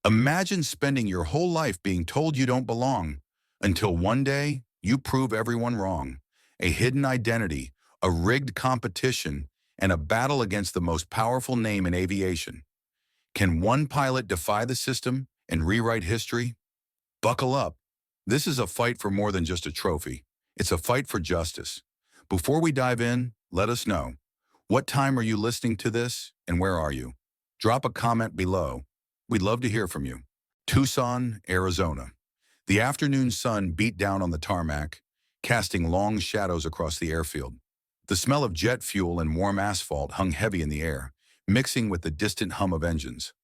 Imagine spending your whole life being told you don't belong until one day you prove everyone wrong. A hidden identity, a rigged competition, and a battle against the most powerful name in aviation. Can one pilot defy the system and rewrite history? Buckle up. This is a fight for more than just a trophy. It's a fight for justice. Before we dive in, let us know. What time are you listening to this and where are you? Drop a comment below. We'd love to hear from you. Tucson, Arizona. The afternoon sun beat down on the tarmac, casting long shadows across the airfield. The smell of jet fuel and warm asphalt hung heavy in the air, mixing with the distant hum of engines.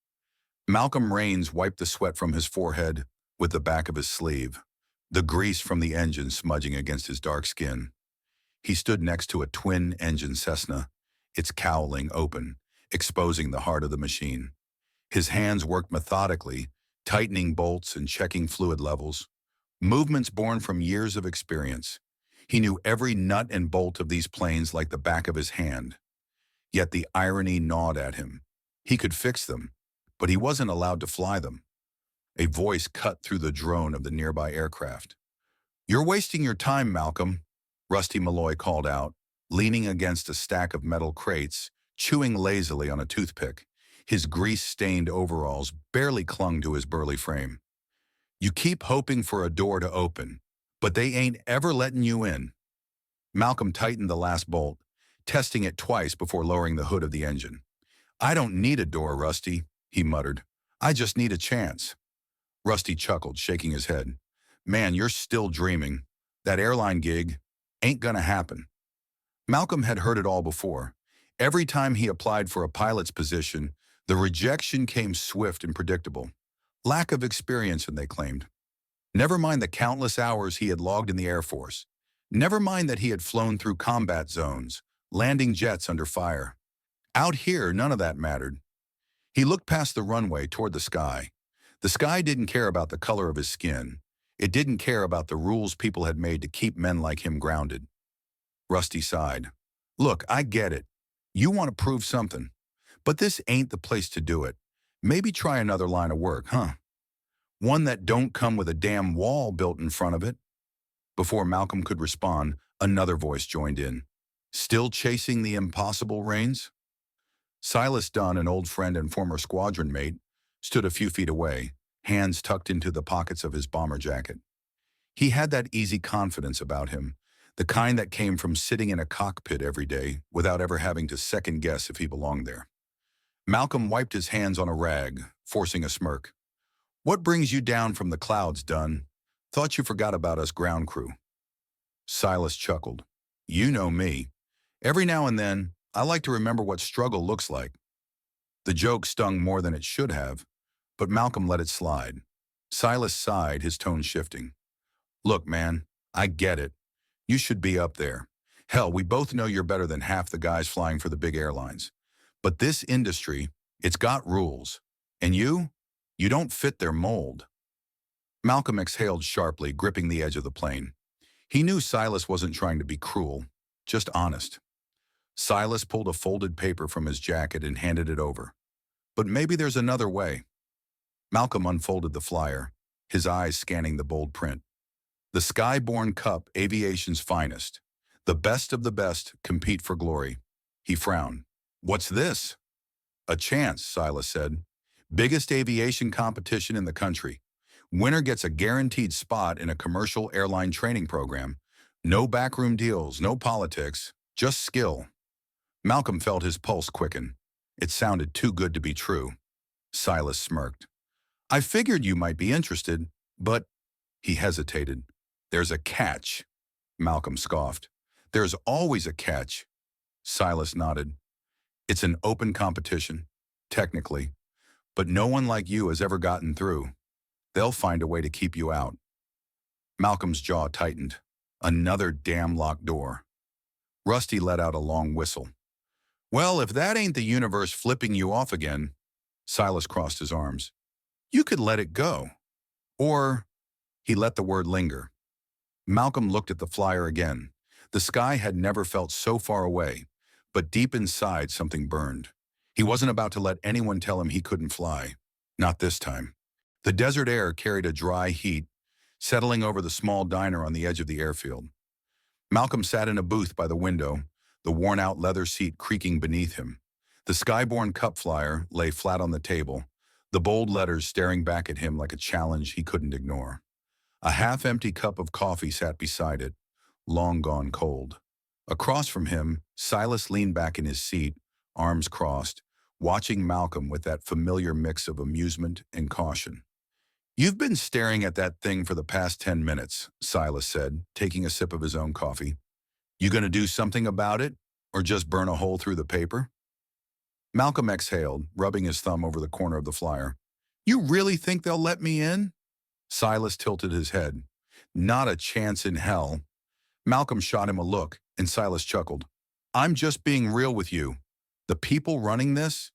Malcolm Raines wiped the sweat from his forehead with the back of his sleeve, the grease from the engine smudging against his dark skin. He stood next to a twin-engine Cessna, its cowling open, exposing the heart of the machine. His hands worked methodically, tightening bolts and checking fluid levels, movements born from years of experience. He knew every nut and bolt of these planes like the back of his hand. Yet the irony gnawed at him. He could fix them, but he wasn't allowed to fly them. A voice cut through the drone of the nearby aircraft. "You're wasting your time, Malcolm," Rusty Malloy called out, leaning against a stack of metal crates, chewing lazily on a toothpick. His grease-stained overalls barely clung to his burly frame. "You keep hoping for a door to open, but they ain't ever letting you in." Malcolm tightened the last bolt, testing it twice before lowering the hood of the engine. "I don't need a door, Rusty," he muttered. "I just need a chance." Rusty chuckled, shaking his head. "Man, you're still dreaming. That airline gig ain't gonna happen." Malcolm had heard it all before. Every time he applied for a pilot's position, the rejection came swift and predictable. Lack of experience, and they claimed. Never mind the countless hours he had logged in the Air Force. Never mind that he had flown through combat zones, landing jets under fire. Out here, none of that mattered. He looked past the runway toward the sky. The sky didn't care about the color of his skin. It didn't care about the rules people had made to keep men like him grounded. Rusty sighed. "Look, I get it. You want to prove something. But this ain't the place to do it. Maybe try another line of work, huh? One that don't come with a damn wall built in front of it." Before Malcolm could respond, another voice joined in. "Still chasing the impossible, Raines?" Silas Dunn, an old friend and former squadron mate, stood a few feet away, hands tucked into the pockets of his bomber jacket. He had that easy confidence about him, the kind that came from sitting in a cockpit every day without ever having to second-guess if he belonged there. Malcolm wiped his hands on a rag, forcing a smirk. "What brings you down from the clouds, Dunn? Thought you forgot about us ground crew." Silas chuckled. "You know me. Every now and then, I like to remember what struggle looks like." The joke stung more than it should have, but Malcolm let it slide. Silas sighed, his tone shifting. "Look, man, I get it. You should be up there. Hell, we both know you're better than half the guys flying for the big airlines. But this industry, it's got rules. And you don't fit their mold." Malcolm exhaled sharply, gripping the edge of the plane. He knew Silas wasn't trying to be cruel, just honest. Silas pulled a folded paper from his jacket and handed it over. "But maybe there's another way." Malcolm unfolded the flyer, his eyes scanning the bold print. "The Skyborne Cup, aviation's finest. The best of the best compete for glory." He frowned. "What's this?" "A chance," Silas said. "Biggest aviation competition in the country. Winner gets a guaranteed spot in a commercial airline training program. No backroom deals, no politics, just skill." Malcolm felt his pulse quicken. It sounded too good to be true. Silas smirked. "I figured you might be interested, but—" He hesitated. "There's a catch." Malcolm scoffed. "There's always a catch." Silas nodded. "It's an open competition, technically, but no one like you has ever gotten through. They'll find a way to keep you out." Malcolm's jaw tightened. Another damn locked door. Rusty let out a long whistle. "Well, if that ain't the universe flipping you off again," Silas crossed his arms, "you could let it go. Or—" He let the word linger. Malcolm looked at the flyer again. The sky had never felt so far away, but deep inside something burned. He wasn't about to let anyone tell him he couldn't fly. Not this time. The desert air carried a dry heat, settling over the small diner on the edge of the airfield. Malcolm sat in a booth by the window, the worn-out leather seat creaking beneath him. The Skyborn cup flyer lay flat on the table, the bold letters staring back at him like a challenge he couldn't ignore. A half-empty cup of coffee sat beside it, long gone cold. Across from him, Silas leaned back in his seat, arms crossed, watching Malcolm with that familiar mix of amusement and caution. "You've been staring at that thing for the past 10 minutes, Silas said, taking a sip of his own coffee. "You gonna do something about it, or just burn a hole through the paper?" Malcolm exhaled, rubbing his thumb over the corner of the flyer. "You really think they'll let me in?" Silas tilted his head. "Not a chance in hell." Malcolm shot him a look, and Silas chuckled. "I'm just being real with you. The people running this,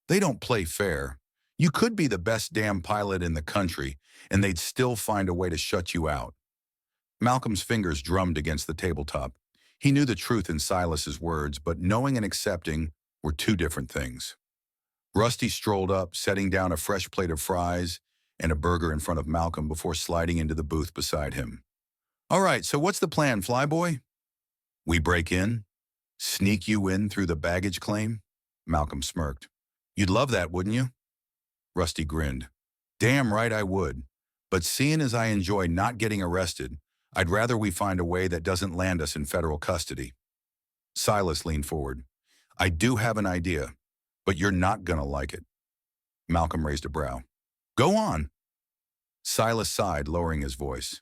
they don't play fair. You could be the best damn pilot in the country, and they'd still find a way to shut you out." Malcolm's fingers drummed against the tabletop. He knew the truth in Silas's words, but knowing and accepting were two different things. Rusty strolled up, setting down a fresh plate of fries and a burger in front of Malcolm before sliding into the booth beside him. "All right, so what's the plan, Flyboy?" "We break in? Sneak you in through the baggage claim?" Malcolm smirked. "You'd love that, wouldn't you?" Rusty grinned. "Damn right I would. But seeing as I enjoy not getting arrested, I'd rather we find a way that doesn't land us in federal custody." Silas leaned forward. "I do have an idea, but you're not gonna like it." Malcolm raised a brow. "Go on." Silas sighed, lowering his voice.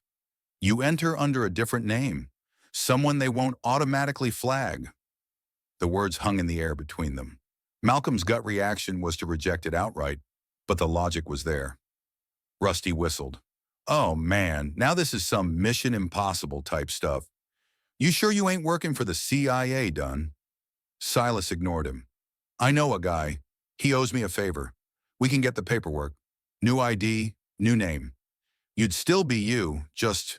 "You enter under a different name, someone they won't automatically flag." The words hung in the air between them. Malcolm's gut reaction was to reject it outright, but the logic was there. Rusty whistled. "Oh man, now this is some Mission Impossible type stuff. You sure you ain't working for the CIA, Dunn?" Silas ignored him. "I know a guy. He owes me a favor. We can get the paperwork. New ID, new name. You'd still be you, just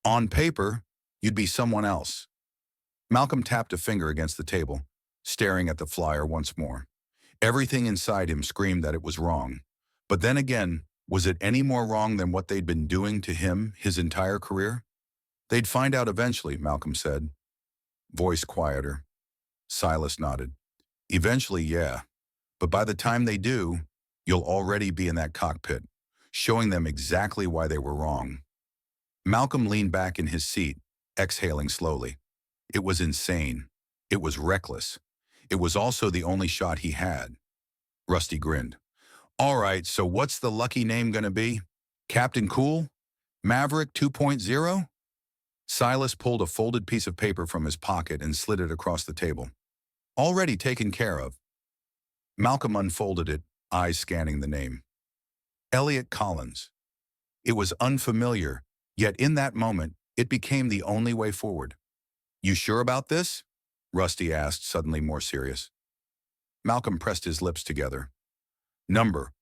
on paper, you'd be someone else." Malcolm tapped a finger against the table, staring at the flyer once more. Everything inside him screamed that it was wrong. But then again, was it any more wrong than what they'd been doing to him his entire career? "They'd find out eventually," Malcolm said. Voice quieter. Silas nodded. "Eventually, yeah. But by the time they do, you'll already be in that cockpit, showing them exactly why they were wrong." Malcolm leaned back in his seat, exhaling slowly. It was insane. It was reckless. It was also the only shot he had. Rusty grinned. "All right, so what's the lucky name gonna be? Captain Cool? Maverick 2.0? Silas pulled a folded piece of paper from his pocket and slid it across the table. "Already taken care of." Malcolm unfolded it, eyes scanning the name. Elliot Collins. It was unfamiliar, yet in that moment, it became the only way forward. "You sure about this?" Rusty asked, suddenly more serious. Malcolm pressed his lips together. "Number.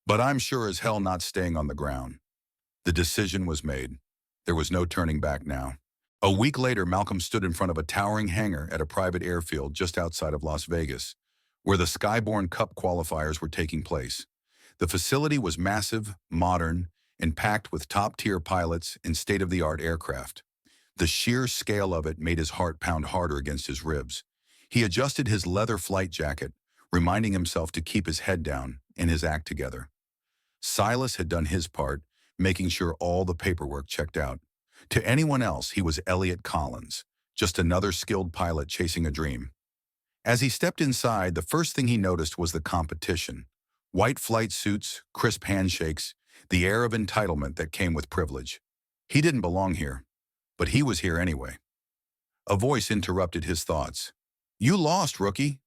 But I'm sure as hell not staying on the ground." The decision was made. There was no turning back now. A week later, Malcolm stood in front of a towering hangar at a private airfield just outside of Las Vegas, where the Skyborn Cup qualifiers were taking place. The facility was massive, modern, and packed with top-tier pilots and state-of-the-art aircraft. The sheer scale of it made his heart pound harder against his ribs. He adjusted his leather flight jacket, reminding himself to keep his head down and his act together. Silas had done his part, making sure all the paperwork checked out. To anyone else, he was Elliot Collins, just another skilled pilot chasing a dream. As he stepped inside, the first thing he noticed was the competition. White flight suits, crisp handshakes, the air of entitlement that came with privilege. He didn't belong here, but he was here anyway. A voice interrupted his thoughts. "You lost, rookie."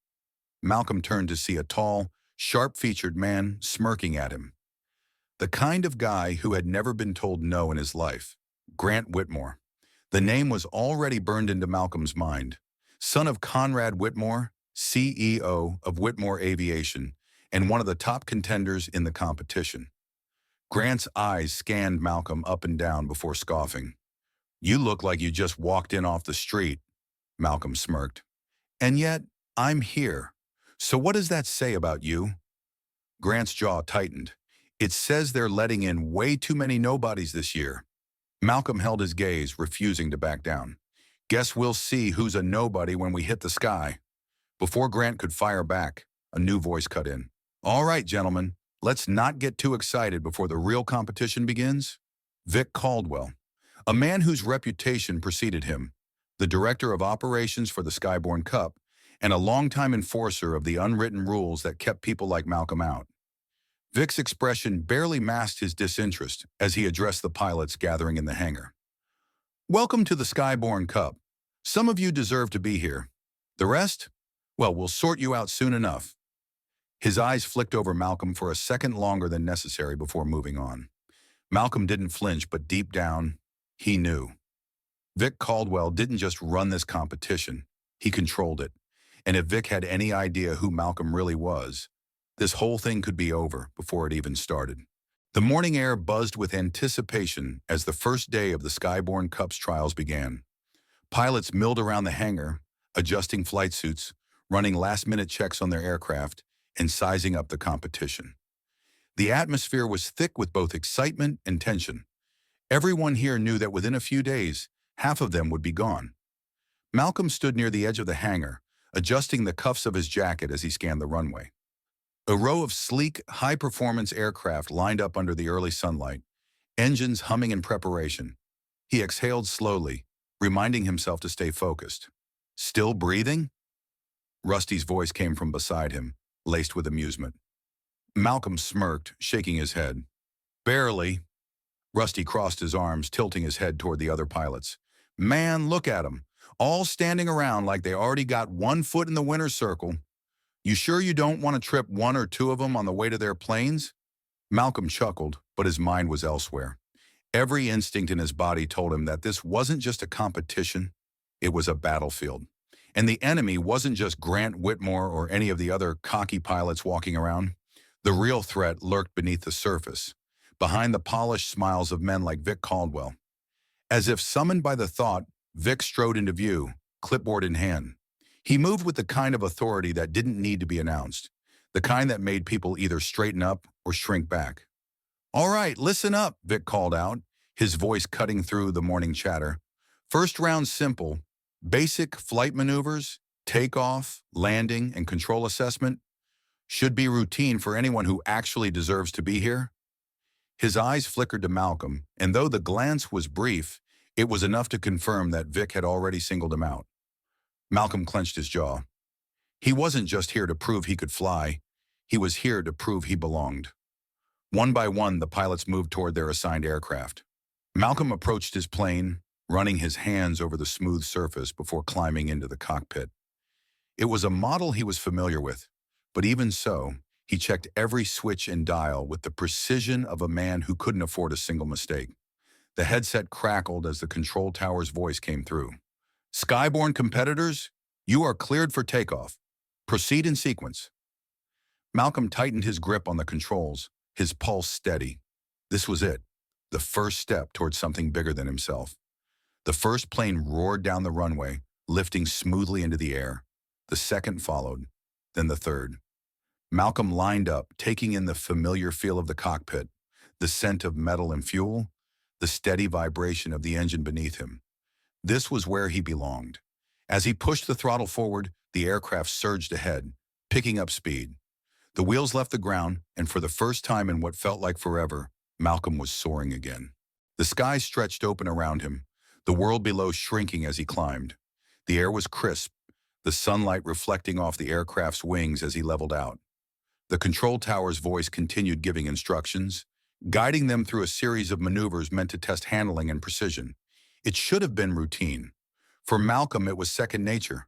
Malcolm turned to see a tall, sharp-featured man smirking at him. The kind of guy who had never been told no in his life. Grant Whitmore. The name was already burned into Malcolm's mind. Son of Conrad Whitmore, CEO of Whitmore Aviation, and one of the top contenders in the competition. Grant's eyes scanned Malcolm up and down before scoffing. "You look like you just walked in off the street," Malcolm smirked. "And yet, I'm here. So what does that say about you?" Grant's jaw tightened. It says they're letting in way too many nobodies this year. Malcolm held his gaze, refusing to back down. Guess we'll see who's a nobody when we hit the sky. Before Grant could fire back, a new voice cut in. All right, gentlemen, let's not get too excited before the real competition begins. Vic Caldwell, a man whose reputation preceded him, the director of operations for the Skyborne Cup, and a longtime enforcer of the unwritten rules that kept people like Malcolm out. Vic's expression barely masked his disinterest as he addressed the pilots gathering in the hangar. Welcome to the Skyborne Cup. Some of you deserve to be here. The rest? Well, we'll sort you out soon enough. His eyes flicked over Malcolm for a second longer than necessary before moving on. Malcolm didn't flinch, but deep down, he knew. Vic Caldwell didn't just run this competition, he controlled it. And if Vic had any idea who Malcolm really was, this whole thing could be over before it even started. The morning air buzzed with anticipation as the first day of the Skyborne Cup's trials began. Pilots milled around the hangar, adjusting flight suits, running last-minute checks on their aircraft, and sizing up the competition. The atmosphere was thick with both excitement and tension. Everyone here knew that within a few days, half of them would be gone. Malcolm stood near the edge of the hangar, adjusting the cuffs of his jacket as he scanned the runway. A row of sleek, high-performance aircraft lined up under the early sunlight, engines humming in preparation. He exhaled slowly, reminding himself to stay focused. Still breathing? Rusty's voice came from beside him, laced with amusement. Malcolm smirked, shaking his head. Barely. Rusty crossed his arms, tilting his head toward the other pilots. Man, look at them, all standing around like they already got one foot in the winner's circle. You sure you don't want to trip one or two of them on the way to their planes? Malcolm chuckled, but his mind was elsewhere. Every instinct in his body told him that this wasn't just a competition, it was a battlefield. And the enemy wasn't just Grant Whitmore or any of the other cocky pilots walking around. The real threat lurked beneath the surface, behind the polished smiles of men like Vic Caldwell. As if summoned by the thought, Vic strode into view, clipboard in hand. He moved with the kind of authority that didn't need to be announced, the kind that made people either straighten up or shrink back. All right, listen up, Vic called out, his voice cutting through the morning chatter. First round simple, basic flight maneuvers, takeoff, landing, and control assessment should be routine for anyone who actually deserves to be here. His eyes flickered to Malcolm, and though the glance was brief, it was enough to confirm that Vic had already singled him out. Malcolm clenched his jaw. He wasn't just here to prove he could fly. He was here to prove he belonged. One by one, the pilots moved toward their assigned aircraft. Malcolm approached his plane, running his hands over the smooth surface before climbing into the cockpit. It was a model he was familiar with, but even so, he checked every switch and dial with the precision of a man who couldn't afford a single mistake. The headset crackled as the control tower's voice came through. Skyborne competitors, you are cleared for takeoff. Proceed in sequence. Malcolm tightened his grip on the controls, his pulse steady. This was it, the first step towards something bigger than himself. The first plane roared down the runway, lifting smoothly into the air. The second followed, then the third. Malcolm lined up, taking in the familiar feel of the cockpit, the scent of metal and fuel, the steady vibration of the engine beneath him. This was where he belonged. As he pushed the throttle forward, the aircraft surged ahead, picking up speed. The wheels left the ground, and for the first time in what felt like forever, Malcolm was soaring again. The sky stretched open around him, the world below shrinking as he climbed. The air was crisp, the sunlight reflecting off the aircraft's wings as he leveled out. The control tower's voice continued giving instructions, guiding them through a series of maneuvers meant to test handling and precision. It should have been routine. For Malcolm, it was second nature.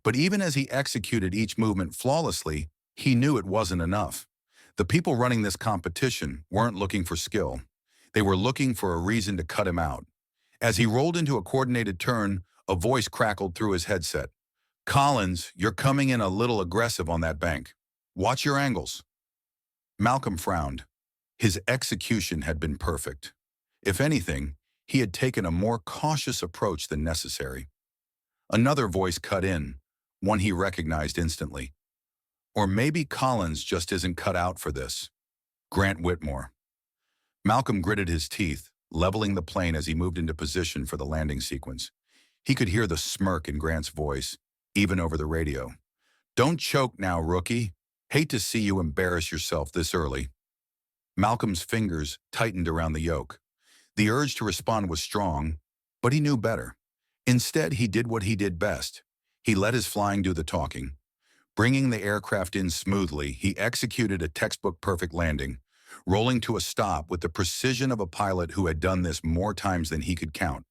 But even as he executed each movement flawlessly, he knew it wasn't enough. The people running this competition weren't looking for skill. They were looking for a reason to cut him out. As he rolled into a coordinated turn, a voice crackled through his headset. Collins, you're coming in a little aggressive on that bank. Watch your angles. Malcolm frowned. His execution had been perfect. If anything, he had taken a more cautious approach than necessary. Another voice cut in, one he recognized instantly. Or maybe Collins just isn't cut out for this. Grant Whitmore. Malcolm gritted his teeth, leveling the plane as he moved into position for the landing sequence. He could hear the smirk in Grant's voice, even over the radio. "Don't choke now, rookie. Hate to see you embarrass yourself this early." Malcolm's fingers tightened around the yoke. The urge to respond was strong, but he knew better. Instead, he did what he did best. He let his flying do the talking. Bringing the aircraft in smoothly, he executed a textbook-perfect landing, rolling to a stop with the precision of a pilot who had done this more times than he could count.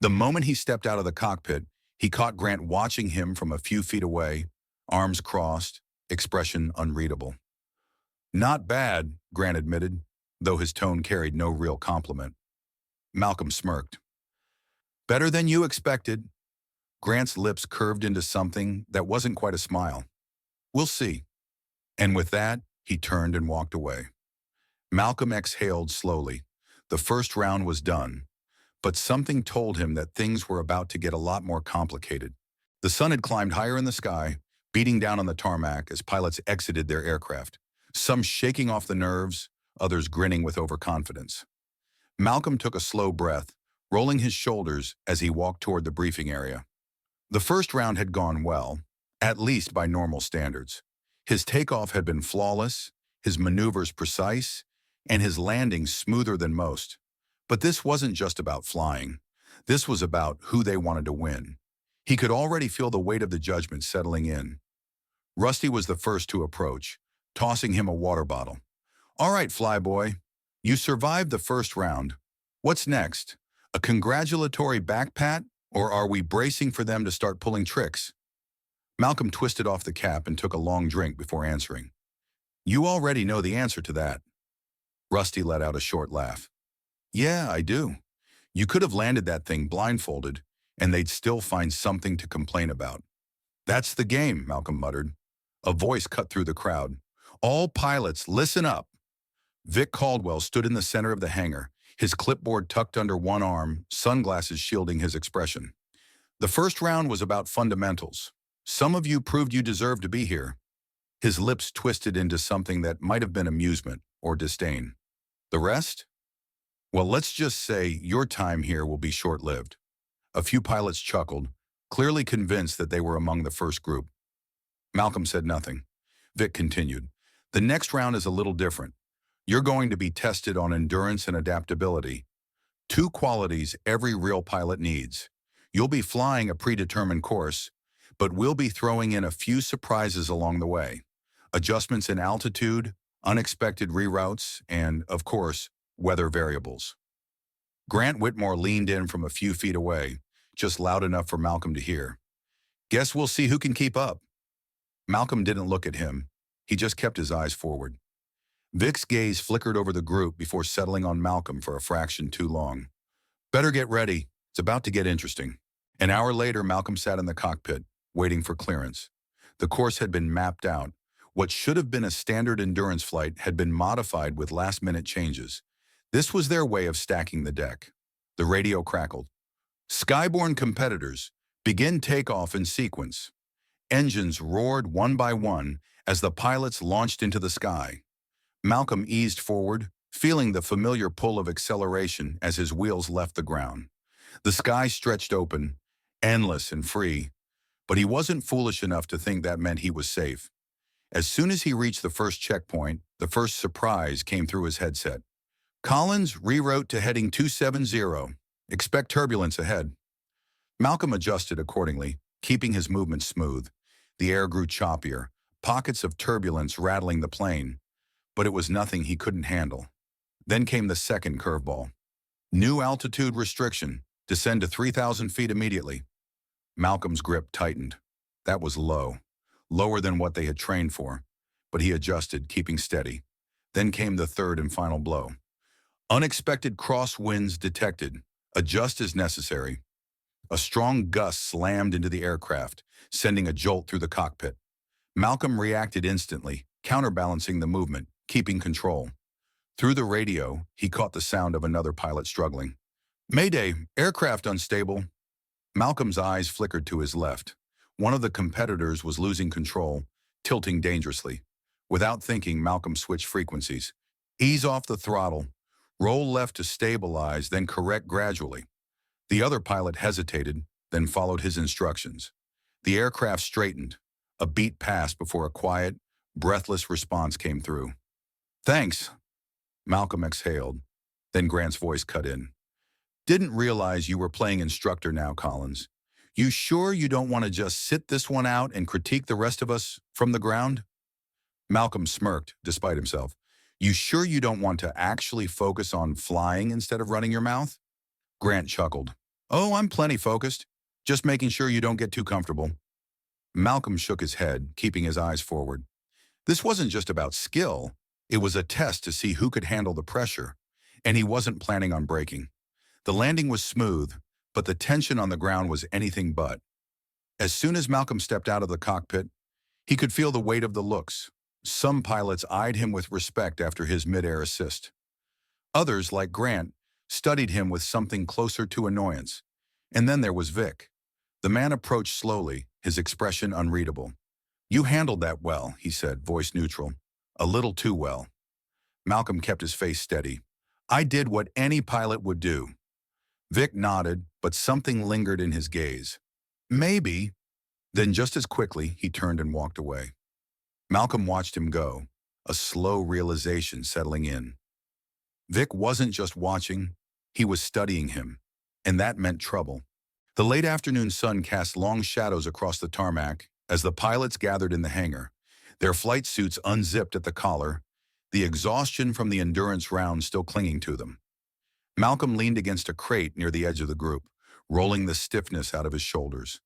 The moment he stepped out of the cockpit, he caught Grant watching him from a few feet away, arms crossed, expression unreadable. "Not bad," Grant admitted, though his tone carried no real compliment. Malcolm smirked. "Better than you expected." Grant's lips curved into something that wasn't quite a smile. "We'll see." And with that, he turned and walked away. Malcolm exhaled slowly. The first round was done, but something told him that things were about to get a lot more complicated. The sun had climbed higher in the sky, beating down on the tarmac as pilots exited their aircraft, some shaking off the nerves, others grinning with overconfidence. Malcolm took a slow breath, rolling his shoulders as he walked toward the briefing area. The first round had gone well, at least by normal standards. His takeoff had been flawless, his maneuvers precise, and his landing smoother than most. But this wasn't just about flying. This was about who they wanted to win. He could already feel the weight of the judgment settling in. Rusty was the first to approach, tossing him a water bottle. "All right, flyboy, you survived the first round. What's next? A congratulatory back pat, or are we bracing for them to start pulling tricks?" Malcolm twisted off the cap and took a long drink before answering. "You already know the answer to that." Rusty let out a short laugh. "Yeah, I do. You could have landed that thing blindfolded, and they'd still find something to complain about." "That's the game," Malcolm muttered. A voice cut through the crowd. "All pilots, listen up." Vic Caldwell stood in the center of the hangar, his clipboard tucked under one arm, sunglasses shielding his expression. "The first round was about fundamentals. Some of you proved you deserved to be here." His lips twisted into something that might have been amusement or disdain. "The rest? Well, let's just say your time here will be short-lived." A few pilots chuckled, clearly convinced that they were among the first group. Malcolm said nothing. Vic continued. "The next round is a little different. You're going to be tested on endurance and adaptability, two qualities every real pilot needs. You'll be flying a predetermined course, but we'll be throwing in a few surprises along the way. Adjustments in altitude, unexpected reroutes, and, of course, weather variables." Grant Whitmore leaned in from a few feet away, just loud enough for Malcolm to hear. "Guess we'll see who can keep up." Malcolm didn't look at him. He just kept his eyes forward. Vic's gaze flickered over the group before settling on Malcolm for a fraction too long. "Better get ready. It's about to get interesting." An hour later, Malcolm sat in the cockpit, waiting for clearance. The course had been mapped out. What should have been a standard endurance flight had been modified with last-minute changes. This was their way of stacking the deck. The radio crackled. "Skyborne competitors, begin takeoff in sequence." Engines roared one by one as the pilots launched into the sky. Malcolm eased forward, feeling the familiar pull of acceleration as his wheels left the ground. The sky stretched open, endless and free, but he wasn't foolish enough to think that meant he was safe. As soon as he reached the first checkpoint, the first surprise came through his headset. "Collins, reroute to heading 270. Expect turbulence ahead." Malcolm adjusted accordingly, keeping his movement smooth. The air grew choppier, pockets of turbulence rattling the plane, but it was nothing he couldn't handle. Then came the second curveball. "New altitude restriction. Descend to 3,000 feet immediately." Malcolm's grip tightened. That was low, lower than what they had trained for, but he adjusted, keeping steady. Then came the third and final blow. "Unexpected crosswinds detected. Adjust as necessary." A strong gust slammed into the aircraft, sending a jolt through the cockpit. Malcolm reacted instantly, counterbalancing the movement, keeping control. Through the radio, he caught the sound of another pilot struggling. "Mayday, aircraft unstable." Malcolm's eyes flickered to his left. One of the competitors was losing control, tilting dangerously. Without thinking, Malcolm switched frequencies. Ease off the throttle. Roll left to stabilize, then correct gradually. The other pilot hesitated, then followed his instructions. The aircraft straightened. A beat passed before a quiet, breathless response came through. Thanks, Malcolm exhaled. Then Grant's voice cut in. Didn't realize you were playing instructor now, Collins. You sure you don't want to just sit this one out and critique the rest of us from the ground? Malcolm smirked, despite himself. You sure you don't want to actually focus on flying instead of running your mouth? Grant chuckled. Oh, I'm plenty focused. Just making sure you don't get too comfortable. Malcolm shook his head, keeping his eyes forward. This wasn't just about skill. It was a test to see who could handle the pressure, and he wasn't planning on breaking. The landing was smooth, but the tension on the ground was anything but. As soon as Malcolm stepped out of the cockpit, he could feel the weight of the looks. Some pilots eyed him with respect after his mid-air assist. Others, like Grant, studied him with something closer to annoyance. And then there was Vic. The man approached slowly, his expression unreadable. You handled that well, he said, voice neutral. A little too well. Malcolm kept his face steady. I did what any pilot would do. Vic nodded, but something lingered in his gaze. Maybe. Then just as quickly, he turned and walked away. Malcolm watched him go, a slow realization settling in. Vic wasn't just watching, he was studying him, and that meant trouble. The late afternoon sun cast long shadows across the tarmac as the pilots gathered in the hangar, their flight suits unzipped at the collar, the exhaustion from the endurance round still clinging to them. Malcolm leaned against a crate near the edge of the group, rolling the stiffness out of his shoulders.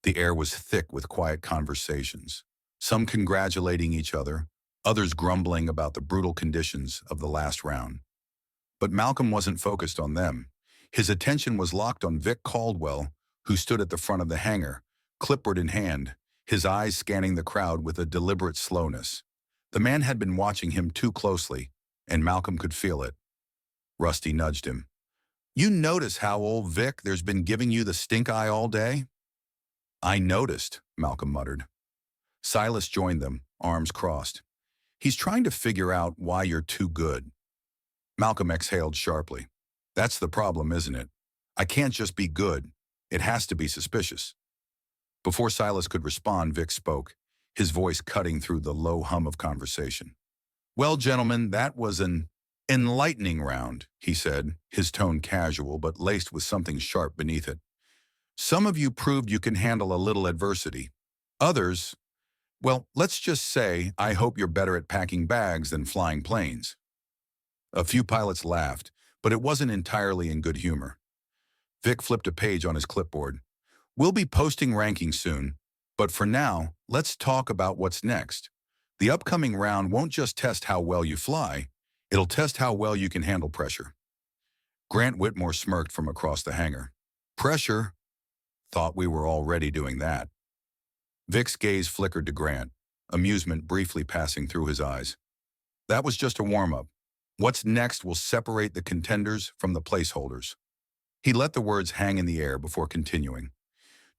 The air was thick with quiet conversations, some congratulating each other, others grumbling about the brutal conditions of the last round. But Malcolm wasn't focused on them. His attention was locked on Vic Caldwell, who stood at the front of the hangar, clipboard in hand, his eyes scanning the crowd with a deliberate slowness. The man had been watching him too closely, and Malcolm could feel it. Rusty nudged him. You notice how old Vic there's been giving you the stink eye all day? I noticed, Malcolm muttered. Silas joined them, arms crossed. He's trying to figure out why you're too good. Malcolm exhaled sharply. That's the problem, isn't it? I can't just be good. It has to be suspicious. Before Silas could respond, Vic spoke, his voice cutting through the low hum of conversation. Well, gentlemen, that was an enlightening round, he said, his tone casual but laced with something sharp beneath it. Some of you proved you can handle a little adversity. Others, well, let's just say I hope you're better at packing bags than flying planes. A few pilots laughed, but it wasn't entirely in good humor. Vic flipped a page on his clipboard. We'll be posting rankings soon, but for now, let's talk about what's next. The upcoming round won't just test how well you fly, it'll test how well you can handle pressure. Grant Whitmore smirked from across the hangar. Pressure? Thought we were already doing that. Vic's gaze flickered to Grant, amusement briefly passing through his eyes. That was just a warm-up. What's next will separate the contenders from the placeholders. He let the words hang in the air before continuing.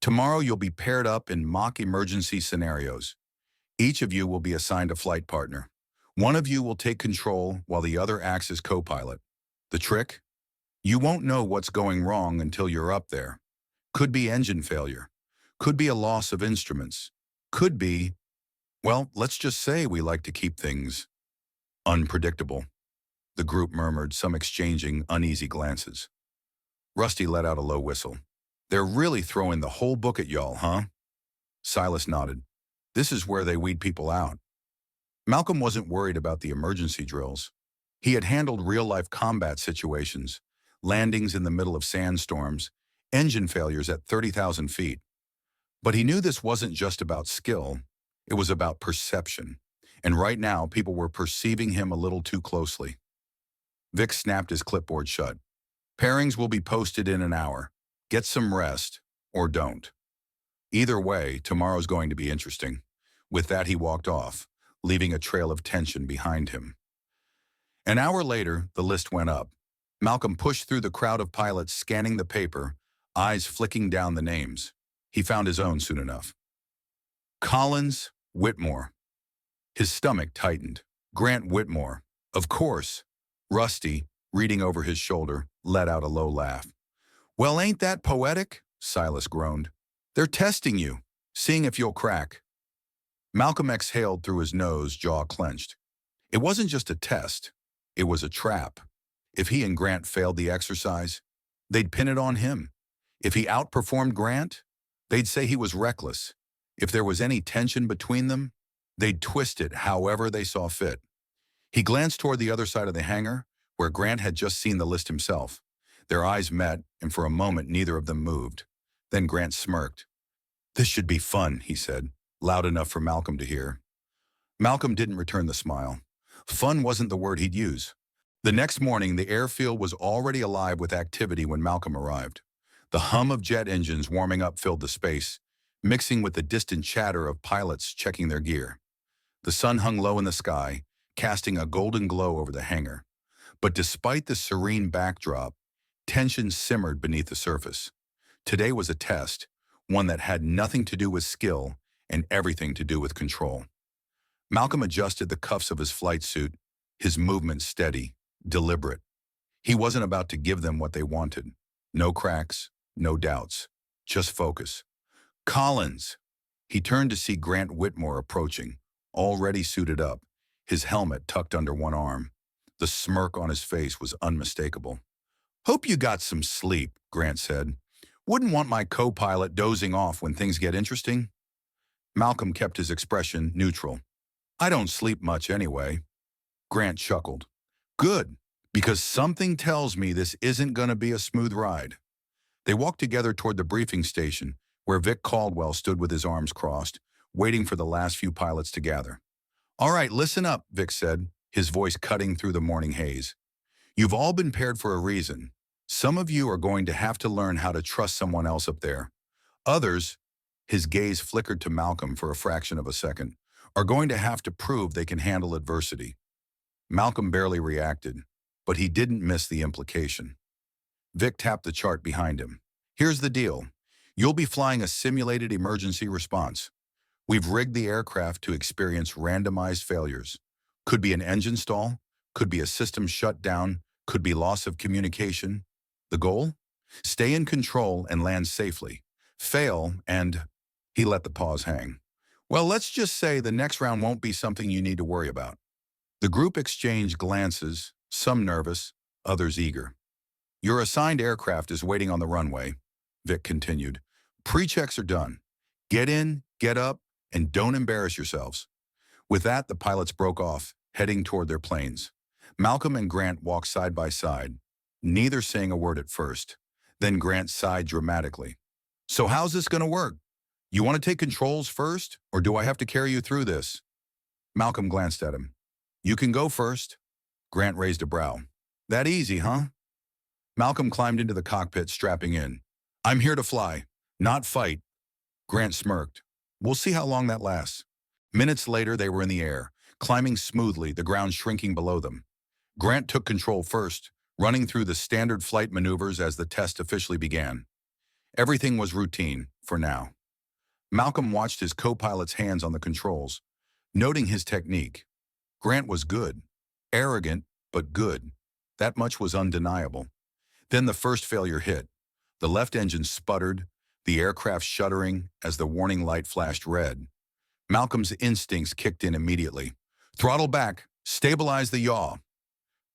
Tomorrow you'll be paired up in mock emergency scenarios. Each of you will be assigned a flight partner. One of you will take control while the other acts as co-pilot. The trick? You won't know what's going wrong until you're up there. Could be engine failure. Could be a loss of instruments. Could be, well, let's just say we like to keep things unpredictable. The group murmured, some exchanging uneasy glances. Rusty let out a low whistle. They're really throwing the whole book at y'all, huh? Silas nodded. This is where they weed people out. Malcolm wasn't worried about the emergency drills. He had handled real-life combat situations, landings in the middle of sandstorms, engine failures at 30,000 feet. But he knew this wasn't just about skill, it was about perception. And right now, people were perceiving him a little too closely. Vic snapped his clipboard shut. Pairings will be posted in an hour. Get some rest, or don't. Either way, tomorrow's going to be interesting. With that, he walked off, leaving a trail of tension behind him. An hour later, the list went up. Malcolm pushed through the crowd of pilots scanning the paper, eyes flicking down the names. He found his own soon enough. Collins Whitmore. His stomach tightened. Grant Whitmore, Of course. Rusty, reading over his shoulder, let out a low laugh. Well, ain't that poetic? Silas groaned. They're testing you, seeing if you'll crack. Malcolm exhaled through his nose, jaw clenched. It wasn't just a test. It was a trap. If he and Grant failed the exercise, they'd pin it on him. If he outperformed Grant, they'd say he was reckless. If there was any tension between them, they'd twist it however they saw fit. He glanced toward the other side of the hangar, where Grant had just seen the list himself. Their eyes met, and for a moment neither of them moved. Then Grant smirked. This should be fun, he said, loud enough for Malcolm to hear. Malcolm didn't return the smile. Fun wasn't the word he'd use. The next morning, the airfield was already alive with activity when Malcolm arrived. The hum of jet engines warming up filled the space, mixing with the distant chatter of pilots checking their gear. The sun hung low in the sky, casting a golden glow over the hangar. But despite the serene backdrop, tension simmered beneath the surface. Today was a test, one that had nothing to do with skill and everything to do with control. Malcolm adjusted the cuffs of his flight suit, his movements steady, deliberate. He wasn't about to give them what they wanted. No cracks, no doubts, just focus. Collins! He turned to see Grant Whitmore approaching, already suited up, his helmet tucked under one arm. The smirk on his face was unmistakable. Hope you got some sleep, Grant said. Wouldn't want my co-pilot dozing off when things get interesting. Malcolm kept his expression neutral. I don't sleep much anyway. Grant chuckled. Good, because something tells me this isn't going to be a smooth ride. They walked together toward the briefing station, where Vic Caldwell stood with his arms crossed, waiting for the last few pilots to gather. All right, listen up, Vic said, his voice cutting through the morning haze. You've all been paired for a reason. Some of you are going to have to learn how to trust someone else up there. Others, his gaze flickered to Malcolm for a fraction of a second, are going to have to prove they can handle adversity. Malcolm barely reacted, but he didn't miss the implication. Vic tapped the chart behind him. Here's the deal. You'll be flying a simulated emergency response. We've rigged the aircraft to experience randomized failures. Could be an engine stall, could be a system shutdown, could be loss of communication. The goal? Stay in control and land safely. Fail and... He let the pause hang. Well, let's just say the next round won't be something you need to worry about. The group exchanged glances, some nervous, others eager. Your assigned aircraft is waiting on the runway, Vic continued. Pre-checks are done. Get in, get up, and don't embarrass yourselves. With that, the pilots broke off, heading toward their planes. Malcolm and Grant walked side by side, neither saying a word at first. Then Grant sighed dramatically. So how's this going to work? You want to take controls first, or do I have to carry you through this? Malcolm glanced at him. You can go first. Grant raised a brow. That easy, huh? Malcolm climbed into the cockpit, strapping in. I'm here to fly, not fight. Grant smirked. We'll see how long that lasts. Minutes later, they were in the air, climbing smoothly, the ground shrinking below them. Grant took control first, running through the standard flight maneuvers as the test officially began. Everything was routine, for now. Malcolm watched his co-pilot's hands on the controls, noting his technique. Grant was good. Arrogant, but good. That much was undeniable. Then the first failure hit. The left engine sputtered, the aircraft shuddering as the warning light flashed red. Malcolm's instincts kicked in immediately. Throttle back, stabilize the yaw.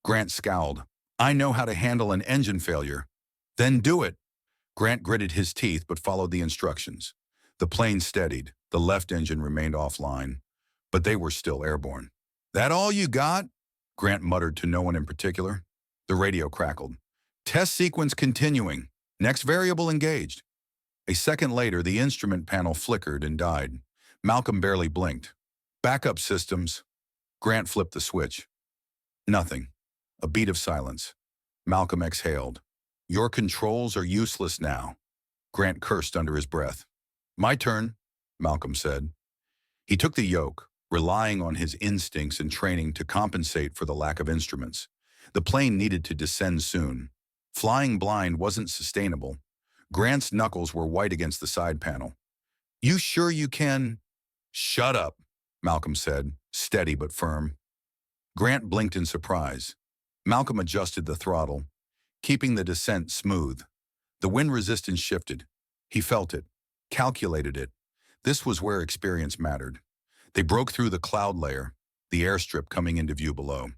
Grant scowled. I know how to handle an engine failure. Then do it. Grant gritted his teeth but followed the instructions. The plane steadied. The left engine remained offline, but they were still airborne. That all you got? Grant muttered to no one in particular. The radio crackled. Test sequence continuing. Next variable engaged. A second later, the instrument panel flickered and died. Malcolm barely blinked. Backup systems. Grant flipped the switch. Nothing. A beat of silence. Malcolm exhaled. Your controls are useless now. Grant cursed under his breath. My turn, Malcolm said. He took the yoke, relying on his instincts and training to compensate for the lack of instruments. The plane needed to descend soon. Flying blind wasn't sustainable. Grant's knuckles were white against the side panel. You sure you can? Shut up, Malcolm said, steady but firm. Grant blinked in surprise. Malcolm adjusted the throttle, keeping the descent smooth. The wind resistance shifted. He felt it, calculated it. This was where experience mattered. They broke through the cloud layer, the airstrip coming into view below.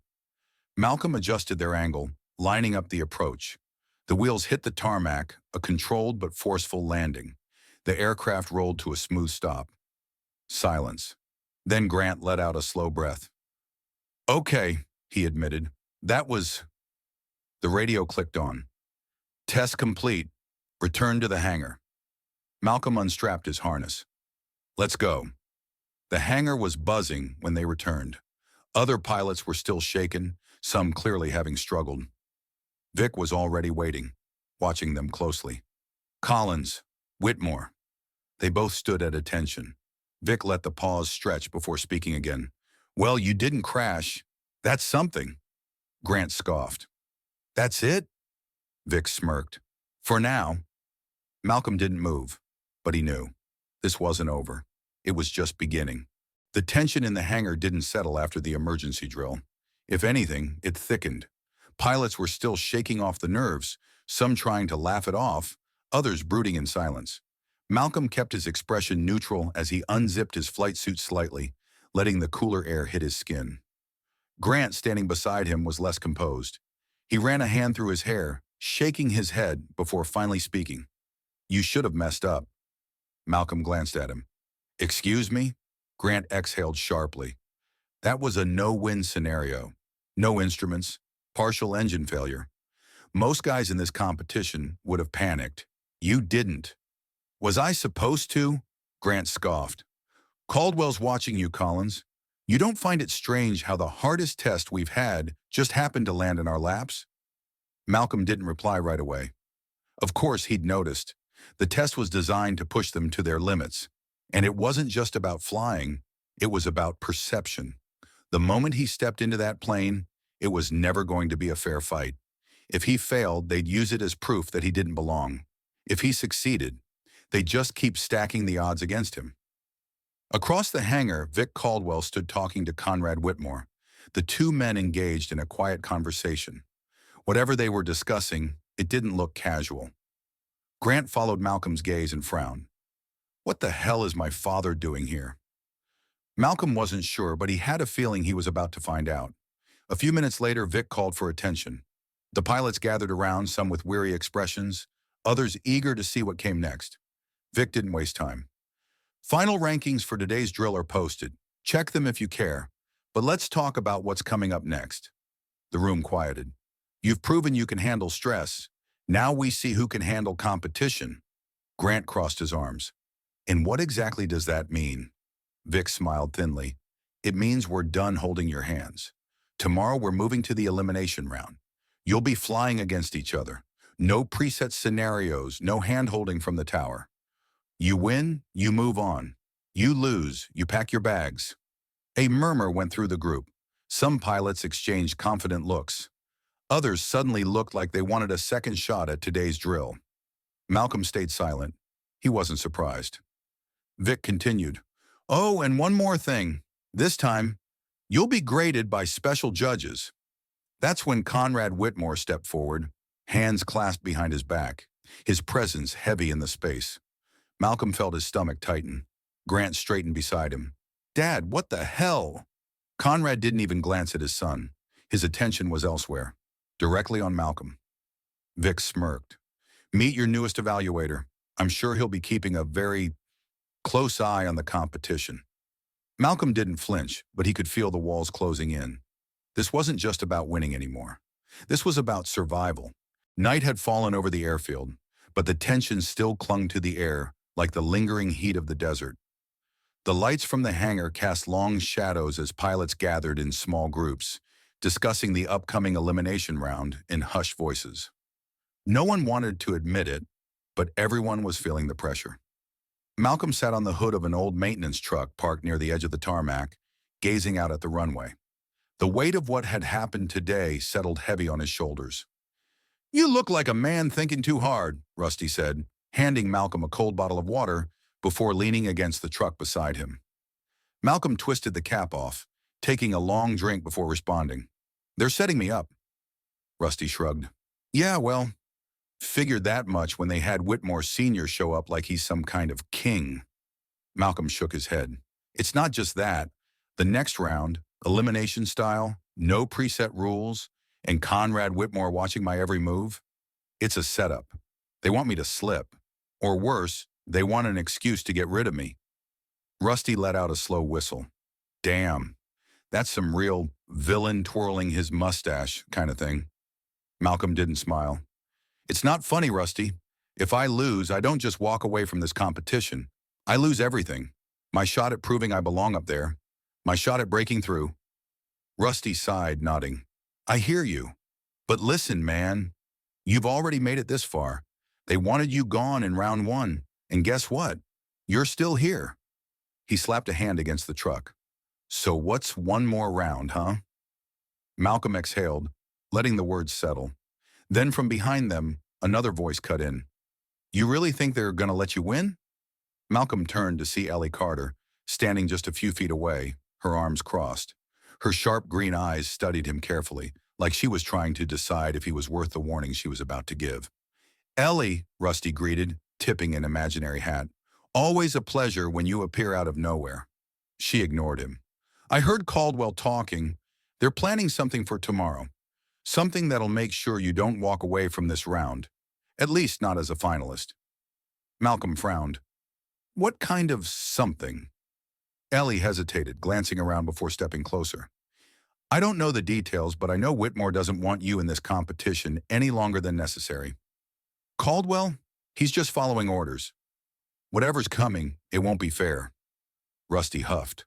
Malcolm adjusted their angle, lining up the approach. The wheels hit the tarmac, a controlled but forceful landing. The aircraft rolled to a smooth stop. Silence. Then Grant let out a slow breath. "Okay," he admitted. "That was—" The radio clicked on. "Test complete. Return to the hangar." Malcolm unstrapped his harness. "Let's go." The hangar was buzzing when they returned. Other pilots were still shaken, some clearly having struggled. Vic was already waiting, watching them closely. Collins, Whitmore. They both stood at attention. Vic let the pause stretch before speaking again. "Well, you didn't crash. That's something." Grant scoffed. "That's it?" Vic smirked. "For now." Malcolm didn't move, but he knew. This wasn't over. It was just beginning. The tension in the hangar didn't settle after the emergency drill. If anything, it thickened. Pilots were still shaking off the nerves, some trying to laugh it off, others brooding in silence. Malcolm kept his expression neutral as he unzipped his flight suit slightly, letting the cooler air hit his skin. Grant, standing beside him, was less composed. He ran a hand through his hair, shaking his head before finally speaking. "You should have messed up." Malcolm glanced at him. "Excuse me?" Grant exhaled sharply. That was a no-win scenario. No instruments, partial engine failure. Most guys in this competition would have panicked. You didn't. "Was I supposed to?" Grant scoffed. "Caldwell's watching you, Collins. You don't find it strange how the hardest test we've had just happened to land in our laps?" Malcolm didn't reply right away. Of course, he'd noticed. The test was designed to push them to their limits. And it wasn't just about flying, it was about perception. The moment he stepped into that plane, it was never going to be a fair fight. If he failed, they'd use it as proof that he didn't belong. If he succeeded, they'd just keep stacking the odds against him. Across the hangar, Vic Caldwell stood talking to Conrad Whitmore. The two men engaged in a quiet conversation. Whatever they were discussing, it didn't look casual. Grant followed Malcolm's gaze and frowned. "What the hell is my father doing here?" Malcolm wasn't sure, but he had a feeling he was about to find out. A few minutes later, Vic called for attention. The pilots gathered around, some with weary expressions, others eager to see what came next. Vic didn't waste time. "Final rankings for today's drill are posted. Check them if you care. But let's talk about what's coming up next." The room quieted. "You've proven you can handle stress. Now we see who can handle competition." Grant crossed his arms. "And what exactly does that mean?" Vic smiled thinly. "It means we're done holding your hands. Tomorrow we're moving to the elimination round. You'll be flying against each other. No preset scenarios, no hand-holding from the tower. You win, you move on. You lose, you pack your bags." A murmur went through the group. Some pilots exchanged confident looks. Others suddenly looked like they wanted a second shot at today's drill. Malcolm stayed silent. He wasn't surprised. Vic continued. "Oh, and one more thing. This time, you'll be graded by special judges." That's when Conrad Whitmore stepped forward, hands clasped behind his back, his presence heavy in the space. Malcolm felt his stomach tighten. Grant straightened beside him. "Dad, what the hell?" Conrad didn't even glance at his son. His attention was elsewhere, directly on Malcolm. Vic smirked. "Meet your newest evaluator. I'm sure he'll be keeping a very close eye on the competition." Malcolm didn't flinch, but he could feel the walls closing in. This wasn't just about winning anymore. This was about survival. Night had fallen over the airfield, but the tension still clung to the air like the lingering heat of the desert. The lights from the hangar cast long shadows as pilots gathered in small groups, discussing the upcoming elimination round in hushed voices. No one wanted to admit it, but everyone was feeling the pressure. Malcolm sat on the hood of an old maintenance truck parked near the edge of the tarmac, gazing out at the runway. The weight of what had happened today settled heavy on his shoulders. "You look like a man thinking too hard," Rusty said, handing Malcolm a cold bottle of water before leaning against the truck beside him. Malcolm twisted the cap off, taking a long drink before responding. They're setting me up. Rusty shrugged. Yeah, well, figured that much when they had Whitmore Sr. show up like he's some kind of king. Malcolm shook his head. It's not just that. The next round, elimination style, no preset rules, and Conrad Whitmore watching my every move, it's a setup. They want me to slip. Or worse, they want an excuse to get rid of me. Rusty let out a slow whistle. Damn, that's some real villain twirling his mustache kind of thing. Malcolm didn't smile. It's not funny, Rusty. If I lose, I don't just walk away from this competition. I lose everything. My shot at proving I belong up there. My shot at breaking through. Rusty sighed, nodding. I hear you. But listen, man. You've already made it this far. They wanted you gone in round one. And guess what? You're still here. He slapped a hand against the truck. So what's one more round, huh? Malcolm exhaled, letting the words settle. Then from behind them, another voice cut in. You really think they're gonna let you win? Malcolm turned to see Ellie Carter, standing just a few feet away, her arms crossed. Her sharp green eyes studied him carefully, like she was trying to decide if he was worth the warning she was about to give. Ellie, Rusty greeted, tipping an imaginary hat. Always a pleasure when you appear out of nowhere. She ignored him. I heard Caldwell talking. They're planning something for tomorrow. Something that'll make sure you don't walk away from this round. At least not as a finalist. Malcolm frowned. What kind of something? Ellie hesitated, glancing around before stepping closer. I don't know the details, but I know Whitmore doesn't want you in this competition any longer than necessary. Caldwell? He's just following orders. Whatever's coming, it won't be fair. Rusty huffed.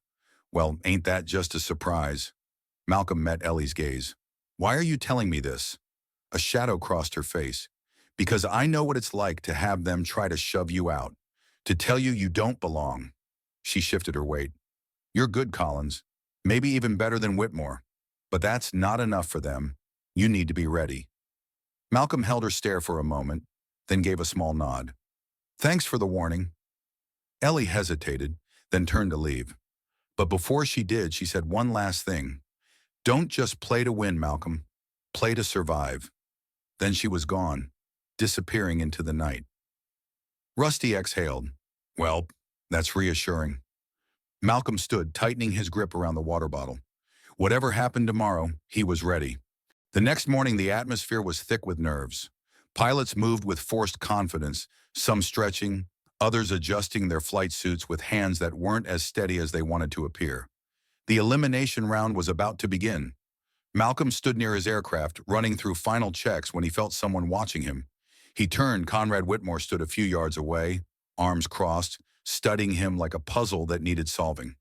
Well, ain't that just a surprise? Malcolm met Ellie's gaze. Why are you telling me this? A shadow crossed her face. Because I know what it's like to have them try to shove you out, to tell you you don't belong. She shifted her weight. You're good, Collins. Maybe even better than Whitmore. But that's not enough for them. You need to be ready. Malcolm held her stare for a moment, then gave a small nod. Thanks for the warning. Ellie hesitated, then turned to leave. But before she did, she said one last thing. Don't just play to win, Malcolm. Play to survive. Then she was gone, disappearing into the night. Rusty exhaled. Well, that's reassuring. Malcolm stood, tightening his grip around the water bottle. Whatever happened tomorrow, he was ready. The next morning, the atmosphere was thick with nerves. Pilots moved with forced confidence, some stretching, others adjusting their flight suits with hands that weren't as steady as they wanted to appear. The elimination round was about to begin. Malcolm stood near his aircraft, running through final checks when he felt someone watching him. He turned. Conrad Whitmore stood a few yards away, arms crossed, studying him like a puzzle that needed solving.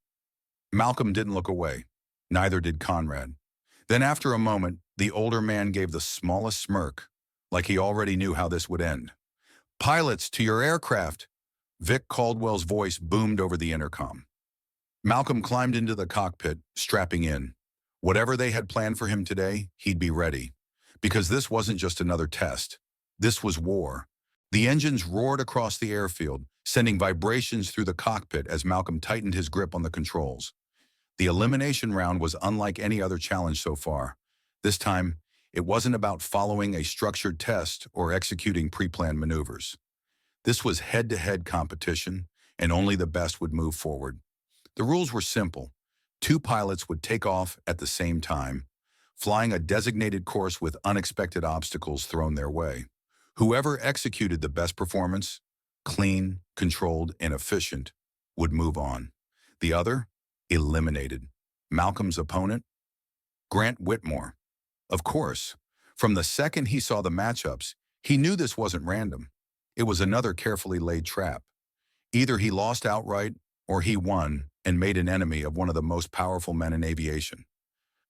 Malcolm didn't look away. Neither did Conrad. Then after a moment, the older man gave the smallest smirk, like he already knew how this would end. Pilots, to your aircraft! Vic Caldwell's voice boomed over the intercom. Malcolm climbed into the cockpit, strapping in. Whatever they had planned for him today, he'd be ready. Because this wasn't just another test. This was war. The engines roared across the airfield, sending vibrations through the cockpit as Malcolm tightened his grip on the controls. The elimination round was unlike any other challenge so far. This time, it wasn't about following a structured test or executing pre-planned maneuvers. This was head-to-head competition, and only the best would move forward. The rules were simple. 2 pilots would take off at the same time, flying a designated course with unexpected obstacles thrown their way. Whoever executed the best performance, clean, controlled, and efficient, would move on. The other, eliminated. Malcolm's opponent? Grant Whitmore. Of course, from the second he saw the matchups, he knew this wasn't random. It was another carefully laid trap. Either he lost outright, or he won and made an enemy of one of the most powerful men in aviation.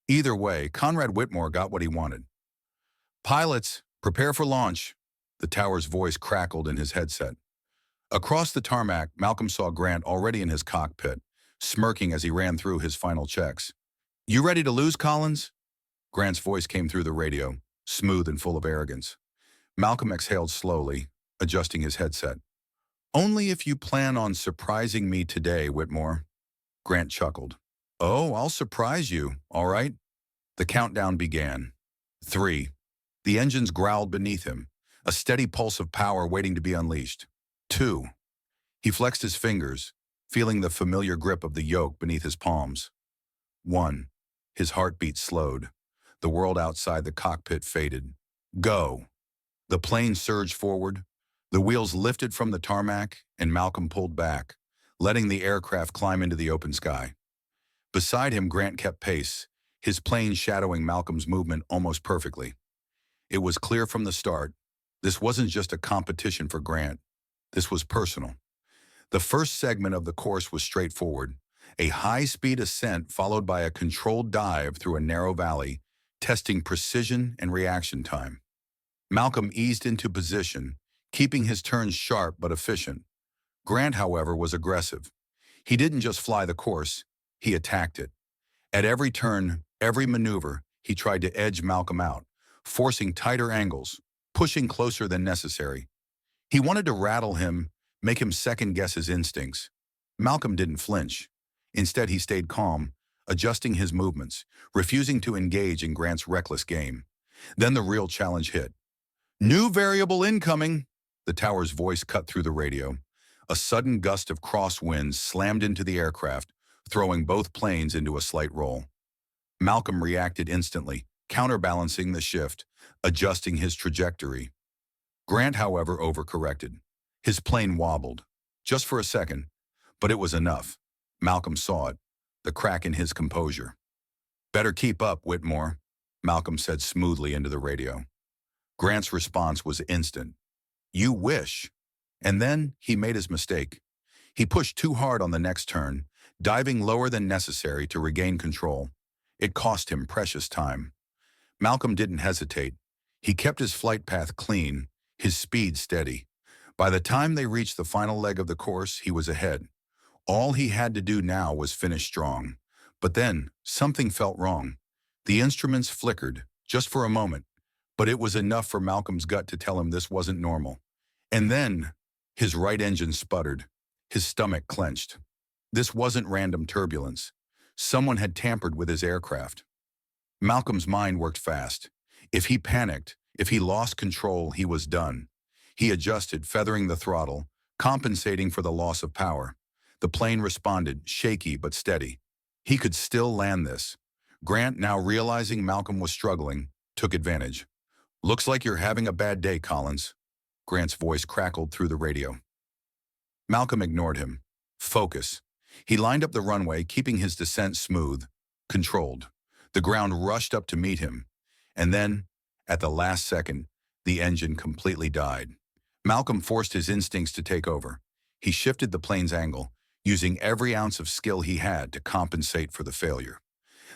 Either way, Conrad Whitmore got what he wanted. Pilots, prepare for launch. The tower's voice crackled in his headset. Across the tarmac, Malcolm saw Grant already in his cockpit, smirking as he ran through his final checks. You ready to lose, Collins? Grant's voice came through the radio, smooth and full of arrogance. Malcolm exhaled slowly, adjusting his headset. Only if you plan on surprising me today, Whitmore. Grant chuckled. Oh, I'll surprise you, all right? The countdown began. 3. The engines growled beneath him, a steady pulse of power waiting to be unleashed. 2. He flexed his fingers, feeling the familiar grip of the yoke beneath his palms. 1. His heartbeat slowed. The world outside the cockpit faded. Go! The plane surged forward. The wheels lifted from the tarmac, and Malcolm pulled back, letting the aircraft climb into the open sky. Beside him, Grant kept pace, his plane shadowing Malcolm's movement almost perfectly. It was clear from the start, this wasn't just a competition for Grant. This was personal. The first segment of the course was straightforward, a high-speed ascent followed by a controlled dive through a narrow valley, testing precision and reaction time. Malcolm eased into position, keeping his turns sharp but efficient. Grant, however, was aggressive. He didn't just fly the course, he attacked it. At every turn, every maneuver, he tried to edge Malcolm out, forcing tighter angles, pushing closer than necessary. He wanted to rattle him, make him second-guess his instincts. Malcolm didn't flinch. Instead, he stayed calm, adjusting his movements, refusing to engage in Grant's reckless game. Then the real challenge hit. New variable incoming, the tower's voice cut through the radio. A sudden gust of crosswinds slammed into the aircraft, throwing both planes into a slight roll. Malcolm reacted instantly, counterbalancing the shift, adjusting his trajectory. Grant, however, overcorrected. His plane wobbled, just for a second, but it was enough. Malcolm saw it, the crack in his composure. Better keep up, Whitmore, Malcolm said smoothly into the radio. Grant's response was instant. You wish. And then he made his mistake. He pushed too hard on the next turn, diving lower than necessary to regain control. It cost him precious time. Malcolm didn't hesitate. He kept his flight path clean, his speed steady. By the time they reached the final leg of the course, he was ahead. All he had to do now was finish strong. But then, something felt wrong. The instruments flickered, just for a moment, but it was enough for Malcolm's gut to tell him this wasn't normal. And then, his right engine sputtered. His stomach clenched. This wasn't random turbulence. Someone had tampered with his aircraft. Malcolm's mind worked fast. If he panicked, if he lost control, he was done. He adjusted, feathering the throttle, compensating for the loss of power. The plane responded, shaky but steady. He could still land this. Grant, now realizing Malcolm was struggling, took advantage. Looks like you're having a bad day, Collins. Grant's voice crackled through the radio. Malcolm ignored him. Focus. He lined up the runway, keeping his descent smooth, controlled. The ground rushed up to meet him. And then, at the last second, the engine completely died. Malcolm forced his instincts to take over. He shifted the plane's angle, using every ounce of skill he had to compensate for the failure.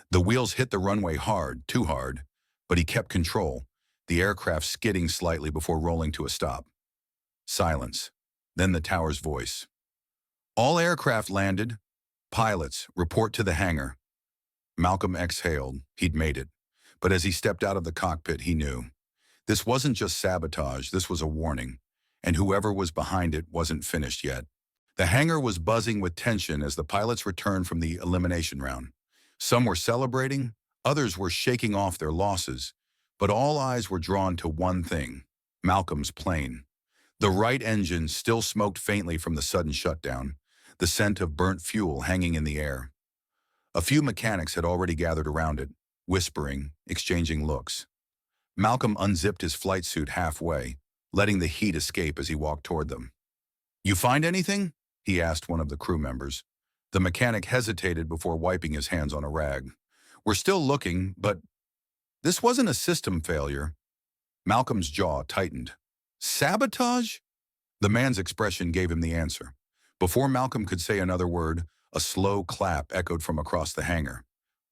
The wheels hit the runway hard, too hard, but he kept control, the aircraft skidding slightly before rolling to a stop. Silence. Then the tower's voice. All aircraft landed. Pilots, report to the hangar. Malcolm exhaled. He'd made it. But as he stepped out of the cockpit, he knew. This wasn't just sabotage, this was a warning. And whoever was behind it wasn't finished yet. The hangar was buzzing with tension as the pilots returned from the elimination round. Some were celebrating, others were shaking off their losses, but all eyes were drawn to one thing, Malcolm's plane. The right engine still smoked faintly from the sudden shutdown, the scent of burnt fuel hanging in the air. A few mechanics had already gathered around it, whispering, exchanging looks. Malcolm unzipped his flight suit halfway, letting the heat escape as he walked toward them. You find anything? He asked one of the crew members. The mechanic hesitated before wiping his hands on a rag. We're still looking, but this wasn't a system failure. Malcolm's jaw tightened. Sabotage? The man's expression gave him the answer. Before Malcolm could say another word, a slow clap echoed from across the hangar.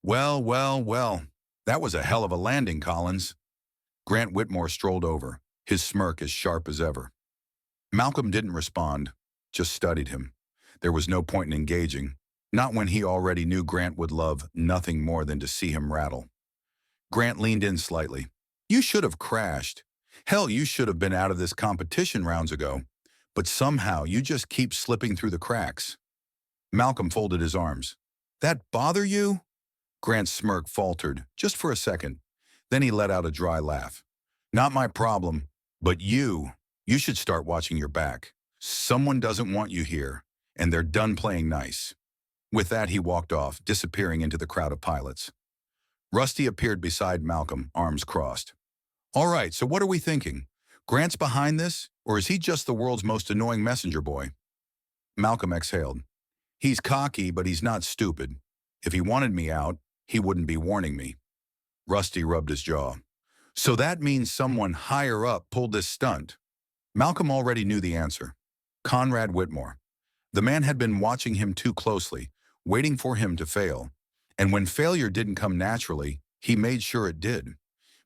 Well, well, well, that was a hell of a landing, Collins. Grant Whitmore strolled over, his smirk as sharp as ever. Malcolm didn't respond, just studied him. There was no point in engaging, not when he already knew Grant would love nothing more than to see him rattle. Grant leaned in slightly. You should have crashed. Hell, you should have been out of this competition rounds ago. But somehow you just keep slipping through the cracks. Malcolm folded his arms. That bother you? Grant's smirk faltered, just for a second. Then he let out a dry laugh. Not my problem, but you should start watching your back. Someone doesn't want you here, and they're done playing nice. With that, he walked off, disappearing into the crowd of pilots. Rusty appeared beside Malcolm, arms crossed. All right, so what are we thinking? Grant's behind this, or is he just the world's most annoying messenger boy? Malcolm exhaled. He's cocky, but he's not stupid. If he wanted me out, he wouldn't be warning me. Rusty rubbed his jaw. So that means someone higher up pulled this stunt. Malcolm already knew the answer. Conrad Whitmore. The man had been watching him too closely, waiting for him to fail. And when failure didn't come naturally, he made sure it did.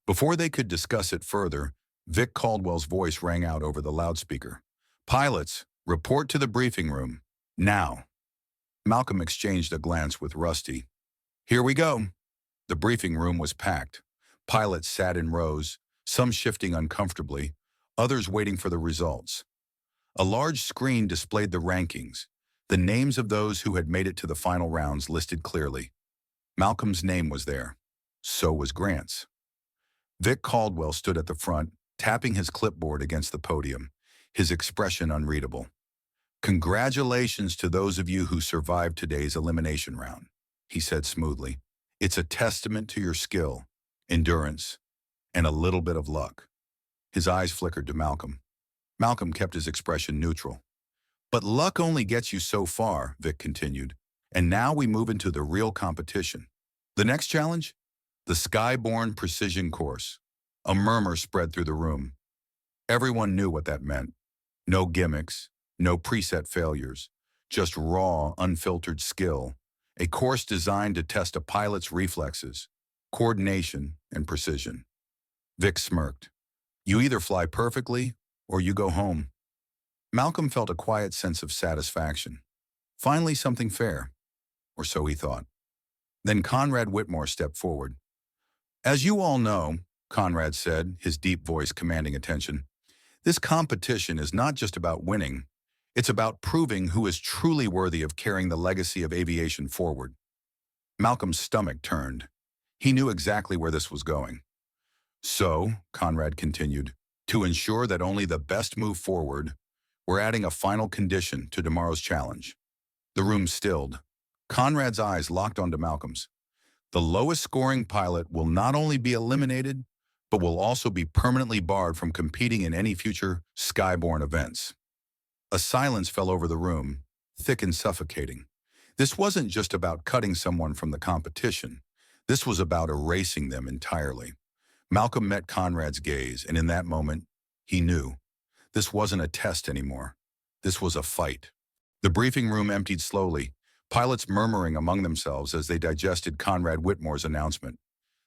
Before they could discuss it further, Vic Caldwell's voice rang out over the loudspeaker. Pilots, report to the briefing room. Now. Malcolm exchanged a glance with Rusty. Here we go. The briefing room was packed. Pilots sat in rows, some shifting uncomfortably, others waiting for the results. A large screen displayed the rankings, the names of those who had made it to the final rounds listed clearly. Malcolm's name was there. So was Grant's. Vic Caldwell stood at the front, tapping his clipboard against the podium, his expression unreadable. Congratulations to those of you who survived today's elimination round, he said smoothly. It's a testament to your skill, endurance, and a little bit of luck. His eyes flickered to Malcolm. Malcolm kept his expression neutral. But luck only gets you so far, Vic continued. And now we move into the real competition. The next challenge? The Skyborn Precision Course. A murmur spread through the room. Everyone knew what that meant. No gimmicks, no preset failures, just raw, unfiltered skill. A course designed to test a pilot's reflexes, coordination, and precision. Vic smirked. You either fly perfectly or you go home. Malcolm felt a quiet sense of satisfaction. Finally something fair, or so he thought. Then Conrad Whitmore stepped forward. As you all know, Conrad said, his deep voice commanding attention, this competition is not just about winning. It's about proving who is truly worthy of carrying the legacy of aviation forward. Malcolm's stomach turned. He knew exactly where this was going. So, Conrad continued, to ensure that only the best move forward, we're adding a final condition to tomorrow's challenge. The room stilled. Conrad's eyes locked onto Malcolm's. The lowest scoring pilot will not only be eliminated, but will also be permanently barred from competing in any future Skyborn events. A silence fell over the room, thick and suffocating. This wasn't just about cutting someone from the competition. This was about erasing them entirely. Malcolm met Conrad's gaze, and in that moment, he knew. This wasn't a test anymore. This was a fight. The briefing room emptied slowly, pilots murmuring among themselves as they digested Conrad Whitmore's announcement.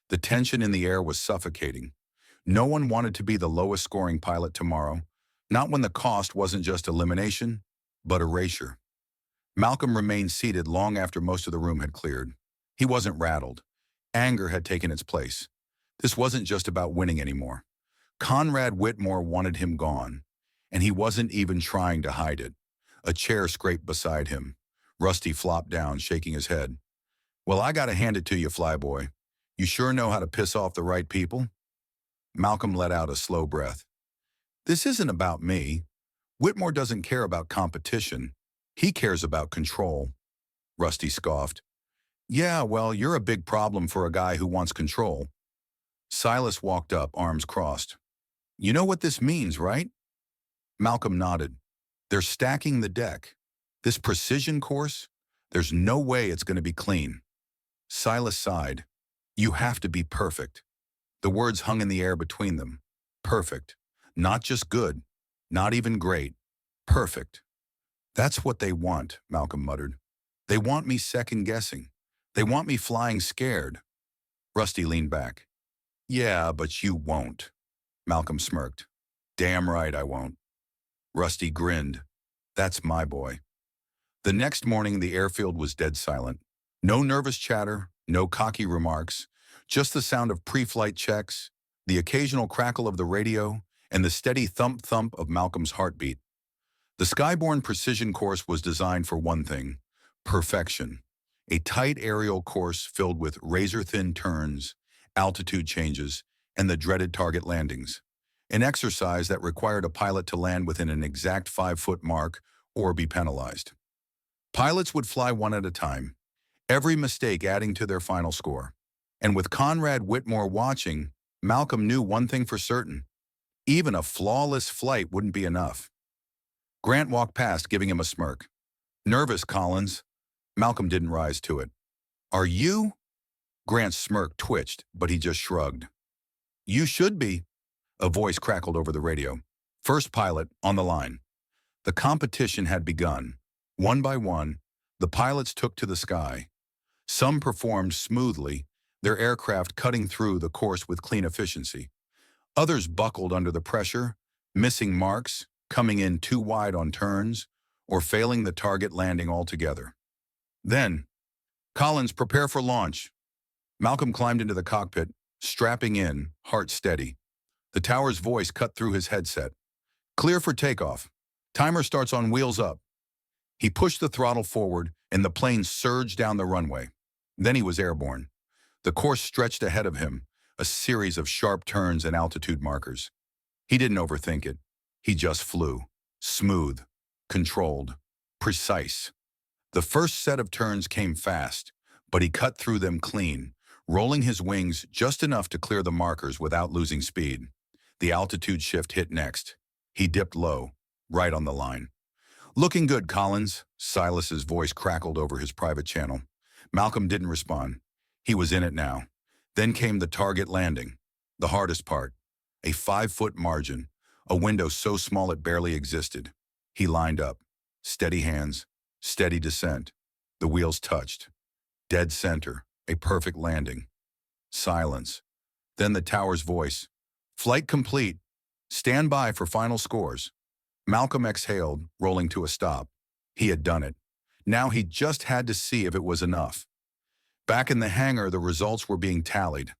The tension in the air was suffocating. No one wanted to be the lowest scoring pilot tomorrow, not when the cost wasn't just elimination, but erasure. Malcolm remained seated long after most of the room had cleared. He wasn't rattled. Anger had taken its place. This wasn't just about winning anymore. Conrad Whitmore wanted him gone, and he wasn't even trying to hide it. A chair scraped beside him. Rusty flopped down, shaking his head. Well, I gotta hand it to you, flyboy. You sure know how to piss off the right people? Malcolm let out a slow breath. This isn't about me. Whitmore doesn't care about competition. He cares about control. Rusty scoffed. Yeah, well, you're a big problem for a guy who wants control. Silas walked up, arms crossed. You know what this means, right? Malcolm nodded. They're stacking the deck. This precision course, there's no way it's going to be clean. Silas sighed. You have to be perfect. The words hung in the air between them. Perfect. Not just good. Not even great. Perfect. That's what they want, Malcolm muttered. They want me second-guessing. They want me flying scared. Rusty leaned back. Yeah, but you won't. Malcolm smirked. Damn right I won't. Rusty grinned. That's my boy. The next morning, the airfield was dead silent. No nervous chatter, no cocky remarks, just the sound of pre-flight checks, the occasional crackle of the radio, and the steady thump-thump of Malcolm's heartbeat. The Skyborn Precision Course was designed for one thing, perfection. a tight aerial course filled with razor-thin turns, altitude changes, and the dreaded target landings. An exercise that required a pilot to land within an exact 5-foot mark or be penalized. Pilots would fly one at a time, every mistake adding to their final score. And with Conrad Whitmore watching, Malcolm knew one thing for certain. Even a flawless flight wouldn't be enough. Grant walked past, giving him a smirk. "Nervous, Collins." Malcolm didn't rise to it. "Are you?" Grant's smirk twitched, but he just shrugged. "You should be." A voice crackled over the radio. "First pilot, on the line." The competition had begun. One by one, the pilots took to the sky. Some performed smoothly, their aircraft cutting through the course with clean efficiency. Others buckled under the pressure, missing marks, coming in too wide on turns, or failing the target landing altogether. Then, "Collins, prepare for launch." Malcolm climbed into the cockpit, strapping in, heart steady. The tower's voice cut through his headset. "Clear for takeoff. Timer starts on wheels up." He pushed the throttle forward, and the plane surged down the runway. Then he was airborne. The course stretched ahead of him, a series of sharp turns and altitude markers. He didn't overthink it. He just flew. Smooth, controlled, precise. The first set of turns came fast, but he cut through them clean, rolling his wings just enough to clear the markers without losing speed. The altitude shift hit next. He dipped low, right on the line. "Looking good, Collins." Silas's voice crackled over his private channel. Malcolm didn't respond. He was in it now. Then came the target landing, the hardest part. A 5-foot margin, a window so small it barely existed. He lined up. Steady hands, steady descent. The wheels touched. Dead center, a perfect landing. Silence. Then the tower's voice. "Flight complete. Stand by for final scores." Malcolm exhaled, rolling to a stop. He had done it. Now he just had to see if it was enough. Back in the hangar, the results were being tallied.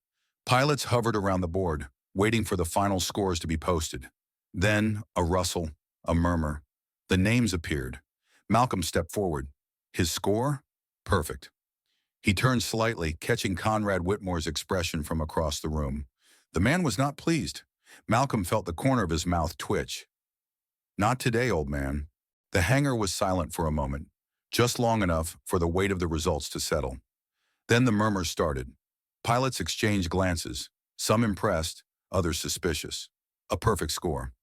Pilots hovered around the board, waiting for the final scores to be posted. Then, a rustle, a murmur. The names appeared. Malcolm stepped forward. His score? Perfect. He turned slightly, catching Conrad Whitmore's expression from across the room. The man was not pleased. Malcolm felt the corner of his mouth twitch. "Not today, old man." The hangar was silent for a moment, just long enough for the weight of the results to settle. Then the murmurs started. Pilots exchanged glances, some impressed, others suspicious. A perfect score.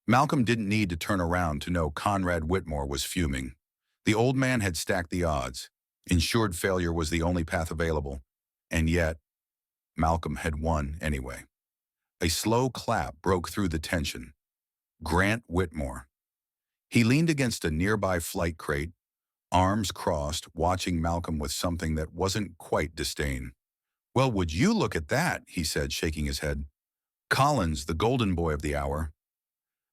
Malcolm didn't need to turn around to know Conrad Whitmore was fuming. The old man had stacked the odds. Ensured failure was the only path available. And yet, Malcolm had won anyway. A slow clap broke through the tension. Grant Whitmore. He leaned against a nearby flight crate, arms crossed, watching Malcolm with something that wasn't quite disdain. "Well, would you look at that?" he said, shaking his head. "Collins, the golden boy of the hour."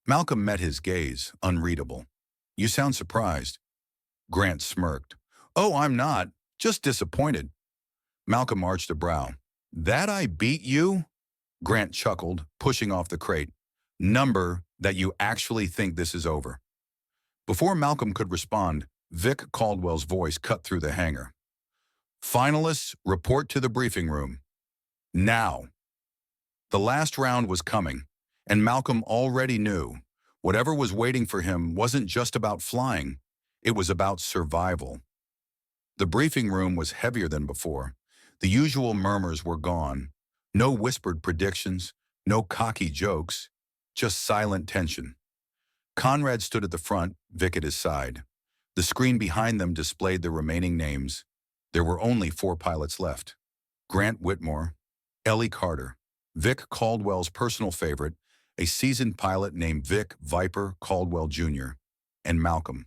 Malcolm met his gaze, unreadable. "You sound surprised." Grant smirked. "Oh, I'm not. Just disappointed." Malcolm arched a brow. "That I beat you?" Grant chuckled, pushing off the crate. "Number that you actually think this is over." Before Malcolm could respond, Vic Caldwell's voice cut through the hangar. "Finalists, report to the briefing room. Now." The last round was coming, and Malcolm already knew whatever was waiting for him wasn't just about flying, it was about survival. The briefing room was heavier than before. The usual murmurs were gone. No whispered predictions, no cocky jokes, just silent tension. Conrad stood at the front, Vic at his side. The screen behind them displayed the remaining names. There were only 4 pilots left. Grant Whitmore, Ellie Carter, Vic Caldwell's personal favorite, a seasoned pilot named Vic Viper Caldwell Jr., and Malcolm.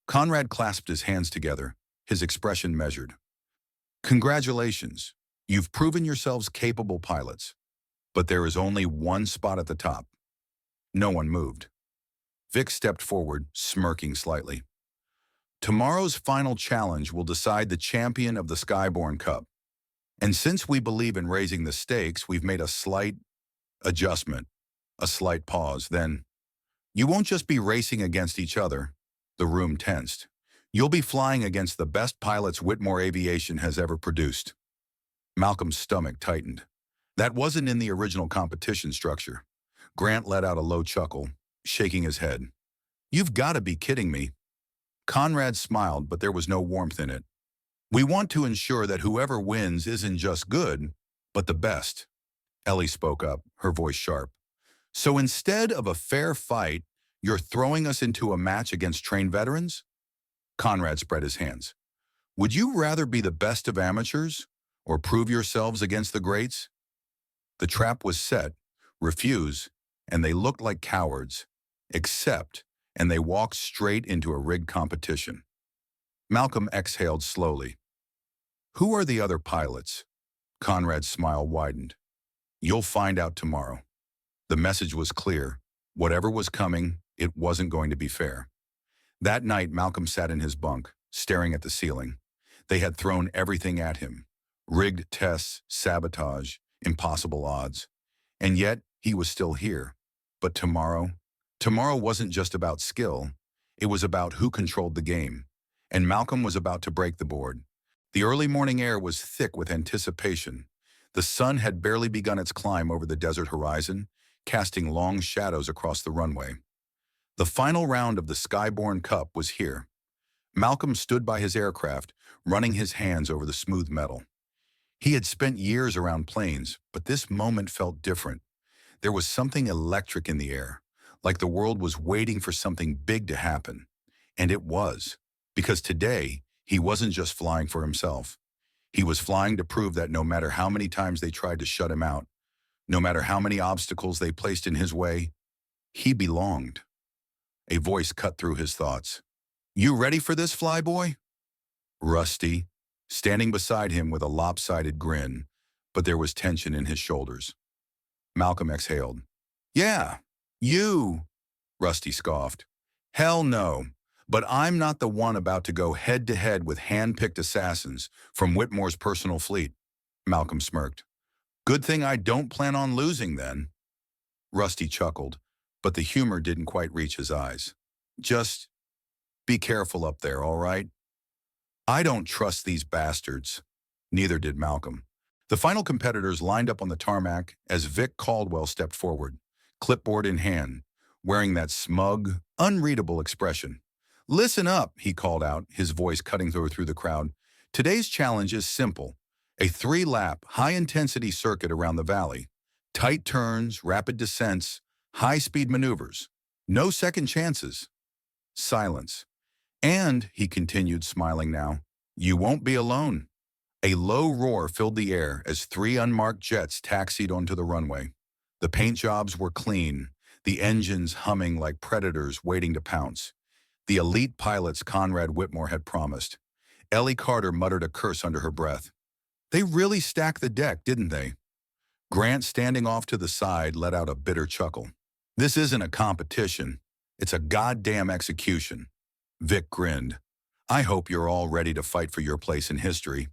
Conrad clasped his hands together, his expression measured. "Congratulations. You've proven yourselves capable pilots. But there is only one spot at the top." No one moved. Vic stepped forward, smirking slightly. "Tomorrow's final challenge will decide the champion of the Skyborne Cup. And since we believe in raising the stakes, we've made a slight adjustment, a slight pause. Then, you won't just be racing against each other." The room tensed. You'll be flying against the best pilots Whitmore Aviation has ever produced. Malcolm's stomach tightened. That wasn't in the original competition structure. Grant let out a low chuckle, shaking his head. You've got to be kidding me. Conrad smiled, but there was no warmth in it. We want to ensure that whoever wins isn't just good, but the best. Ellie spoke up, her voice sharp. So instead of a fair fight, you're throwing us into a match against trained veterans? Conrad spread his hands. Would you rather be the best of amateurs or prove yourselves against the greats? The trap was set, refuse, and they looked like cowards, accept, and they walked straight into a rigged competition. Malcolm exhaled slowly. Who are the other pilots? Conrad's smile widened. You'll find out tomorrow. The message was clear. Whatever was coming, it wasn't going to be fair. That night, Malcolm sat in his bunk, staring at the ceiling. They had thrown everything at him. Rigged tests, sabotage, impossible odds. And yet, he was still here. But tomorrow wasn't just about skill. It was about who controlled the game. And Malcolm was about to break the board. The early morning air was thick with anticipation. The sun had barely begun its climb over the desert horizon, casting long shadows across the runway. The final round of the Skyborne Cup was here. Malcolm stood by his aircraft, running his hands over the smooth metal. He had spent years around planes, but this moment felt different. There was something electric in the air, like the world was waiting for something big to happen. And it was, because today, he wasn't just flying for himself. He was flying to prove that no matter how many times they tried to shut him out, no matter how many obstacles they placed in his way, he belonged. A voice cut through his thoughts. You ready for this, flyboy? Rusty, standing beside him with a lopsided grin, but there was tension in his shoulders. Malcolm exhaled. Yeah, you, Rusty scoffed. Hell no, but I'm not the one about to go head-to-head with hand-picked assassins from Whitmore's personal fleet. Malcolm smirked. Good thing I don't plan on losing, then. Rusty chuckled, but the humor didn't quite reach his eyes. Just be careful up there, all right? I don't trust these bastards. Neither did Malcolm. The final competitors lined up on the tarmac as Vic Caldwell stepped forward, clipboard in hand, wearing that smug, unreadable expression. Listen up, he called out, his voice cutting through the crowd. Today's challenge is simple. A 3-lap, high-intensity circuit around the valley. Tight turns, rapid descents, high-speed maneuvers. No second chances. Silence. And, he continued, smiling now, you won't be alone. A low roar filled the air as 3 unmarked jets taxied onto the runway. The paint jobs were clean, the engines humming like predators waiting to pounce. The elite pilots Conrad Whitmore had promised. Ellie Carter muttered a curse under her breath. They really stacked the deck, didn't they? Grant, standing off to the side, let out a bitter chuckle. This isn't a competition. It's a goddamn execution. Vic grinned. I hope you're all ready to fight for your place in history.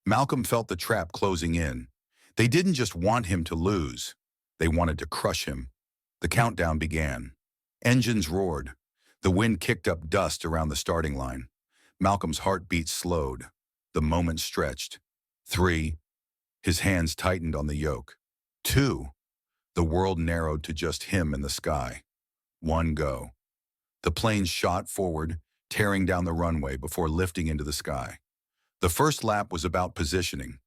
Malcolm felt the trap closing in. They didn't just want him to lose. They wanted to crush him. The countdown began. Engines roared. The wind kicked up dust around the starting line. Malcolm's heartbeat slowed. The moment stretched. 3. His hands tightened on the yoke. 2. The world narrowed to just him and the sky. 1 go. The plane shot forward, tearing down the runway before lifting into the sky. The first lap was about positioning.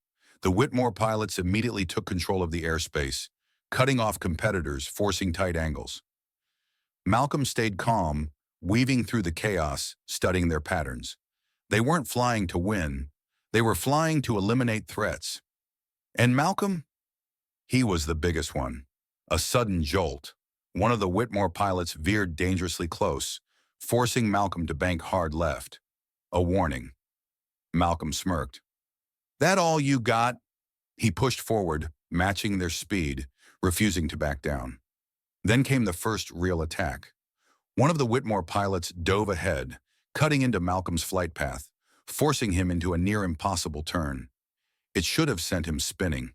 The Whitmore pilots immediately took control of the airspace, cutting off competitors, forcing tight angles. Malcolm stayed calm, weaving through the chaos, studying their patterns. They weren't flying to win. They were flying to eliminate threats. And Malcolm? He was the biggest one. A sudden jolt. One of the Whitmore pilots veered dangerously close, forcing Malcolm to bank hard left. A warning. Malcolm smirked. That all you got? He pushed forward, matching their speed, refusing to back down. Then came the first real attack. One of the Whitmore pilots dove ahead, cutting into Malcolm's flight path, forcing him into a near-impossible turn. It should have sent him spinning.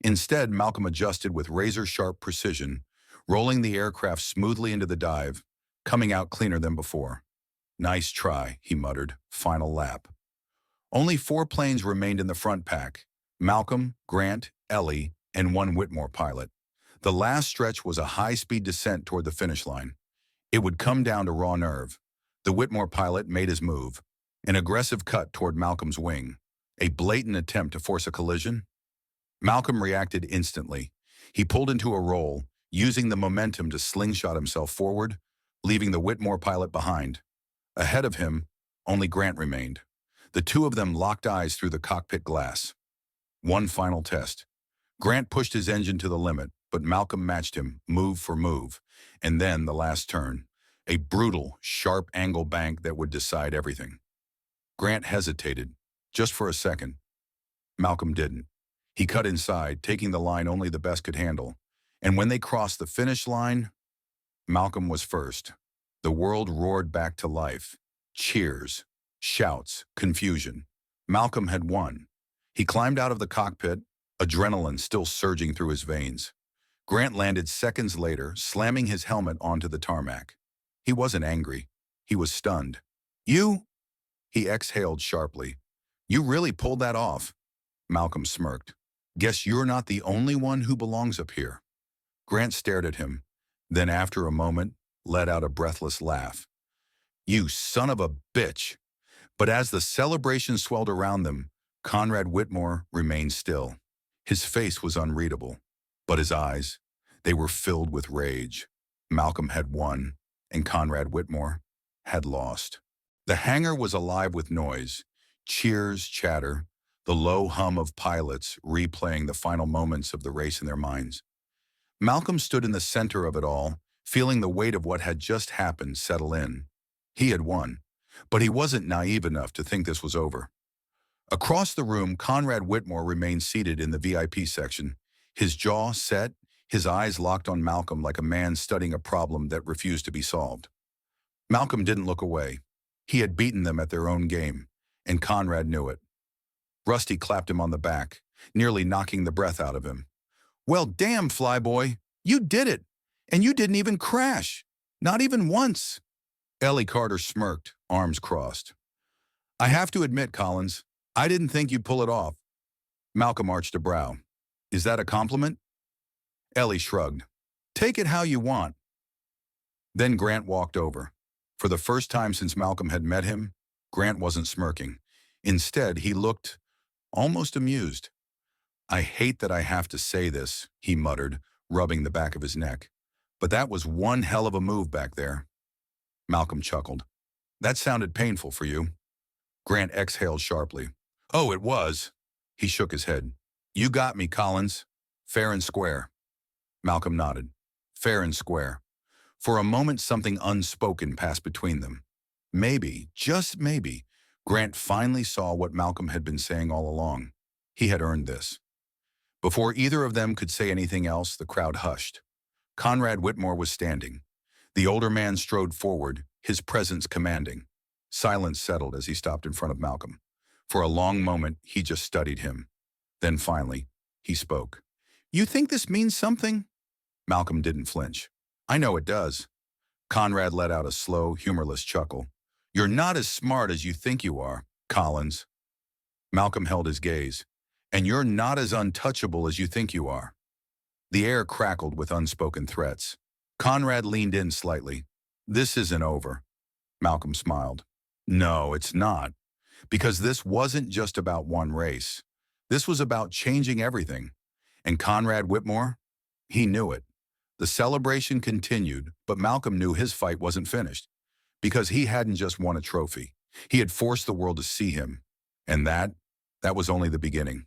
Instead, Malcolm adjusted with razor-sharp precision, rolling the aircraft smoothly into the dive, coming out cleaner than before. Nice try, he muttered. Final lap. Only 4 planes remained in the front pack. Malcolm, Grant, Ellie, and one Whitmore pilot. The last stretch was a high-speed descent toward the finish line. It would come down to raw nerve. The Whitmore pilot made his move. An aggressive cut toward Malcolm's wing. A blatant attempt to force a collision. Malcolm reacted instantly. He pulled into a roll, using the momentum to slingshot himself forward, leaving the Whitmore pilot behind. Ahead of him, only Grant remained. The two of them locked eyes through the cockpit glass. One final test. Grant pushed his engine to the limit, but Malcolm matched him, move for move. And then the last turn. A brutal, sharp angle bank that would decide everything. Grant hesitated, just for a second. Malcolm didn't. He cut inside, taking the line only the best could handle. And when they crossed the finish line, Malcolm was first. The world roared back to life. Cheers, shouts, confusion. Malcolm had won. He climbed out of the cockpit, adrenaline still surging through his veins. Grant landed seconds later, slamming his helmet onto the tarmac. He wasn't angry. He was stunned. "You?" He exhaled sharply. "You really pulled that off." Malcolm smirked. "Guess you're not the only one who belongs up here." Grant stared at him, then after a moment, let out a breathless laugh. "You son of a bitch!" But as the celebration swelled around them, Conrad Whitmore remained still. His face was unreadable, but his eyes, they were filled with rage. Malcolm had won, and Conrad Whitmore had lost. The hangar was alive with noise, cheers, chatter, the low hum of pilots replaying the final moments of the race in their minds. Malcolm stood in the center of it all, feeling the weight of what had just happened settle in. He had won, but he wasn't naive enough to think this was over. Across the room, Conrad Whitmore remained seated in the VIP section, his jaw set, his eyes locked on Malcolm like a man studying a problem that refused to be solved. Malcolm didn't look away. He had beaten them at their own game, and Conrad knew it. Rusty clapped him on the back, nearly knocking the breath out of him. "Well, damn, Flyboy, you did it, and you didn't even crash, not even once." Ellie Carter smirked, arms crossed. "I have to admit, Collins, I didn't think you'd pull it off." Malcolm arched a brow. "Is that a compliment?" Ellie shrugged. "Take it how you want." Then Grant walked over. For the first time since Malcolm had met him, Grant wasn't smirking. Instead, he looked almost amused. "I hate that I have to say this," he muttered, rubbing the back of his neck. "But that was one hell of a move back there." Malcolm chuckled. "That sounded painful for you." Grant exhaled sharply. "Oh, it was." He shook his head. "You got me, Collins. Fair and square." Malcolm nodded. Fair and square. For a moment, something unspoken passed between them. Maybe, just maybe, Grant finally saw what Malcolm had been saying all along. He had earned this. Before either of them could say anything else, the crowd hushed. Conrad Whitmore was standing. The older man strode forward, his presence commanding. Silence settled as he stopped in front of Malcolm. For a long moment, he just studied him. Then finally, he spoke. "You think this means something?" Malcolm didn't flinch. "I know it does." Conrad let out a slow, humorless chuckle. "You're not as smart as you think you are, Collins." Malcolm held his gaze. "And you're not as untouchable as you think you are." The air crackled with unspoken threats. Conrad leaned in slightly. "This isn't over." Malcolm smiled. "No, it's not. Because this wasn't just about one race. This was about changing everything. And Conrad Whitmore, he knew it. The celebration continued, but Malcolm knew his fight wasn't finished. Because he hadn't just won a trophy. He had forced the world to see him. And that was only the beginning.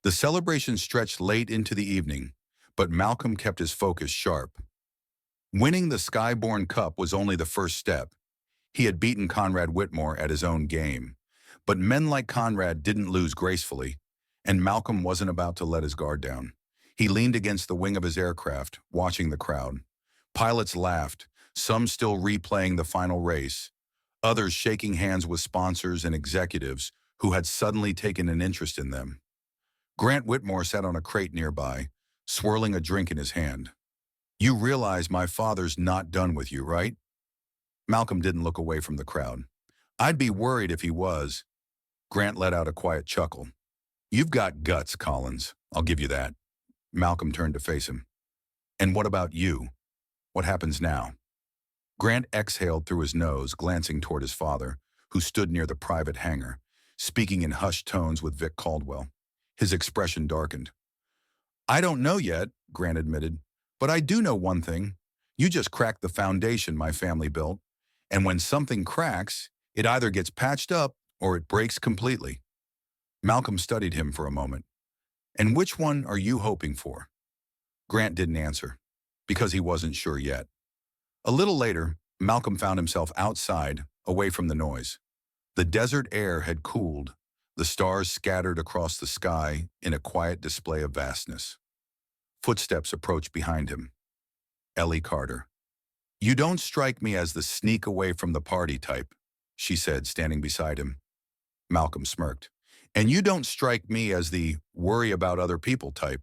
The celebration stretched late into the evening, but Malcolm kept his focus sharp. Winning the Skyborn Cup was only the first step. He had beaten Conrad Whitmore at his own game. But men like Conrad didn't lose gracefully, and Malcolm wasn't about to let his guard down. He leaned against the wing of his aircraft, watching the crowd. Pilots laughed, some still replaying the final race, others shaking hands with sponsors and executives who had suddenly taken an interest in them. Grant Whitmore sat on a crate nearby, swirling a drink in his hand. "You realize my father's not done with you, right?" Malcolm didn't look away from the crowd. I'd be worried if he was. Grant let out a quiet chuckle. You've got guts, Collins. I'll give you that. Malcolm turned to face him. And what about you? What happens now? Grant exhaled through his nose, glancing toward his father, who stood near the private hangar, speaking in hushed tones with Vic Caldwell. His expression darkened. I don't know yet, Grant admitted, but I do know one thing. You just cracked the foundation my family built, and when something cracks, it either gets patched up or it breaks completely. Malcolm studied him for a moment. And which one are you hoping for? Grant didn't answer, because he wasn't sure yet. A little later, Malcolm found himself outside, away from the noise. The desert air had cooled, the stars scattered across the sky in a quiet display of vastness. Footsteps approached behind him. Ellie Carter. You don't strike me as the sneak away from the party type, she said, standing beside him. Malcolm smirked. And you don't strike me as the worry about other people type.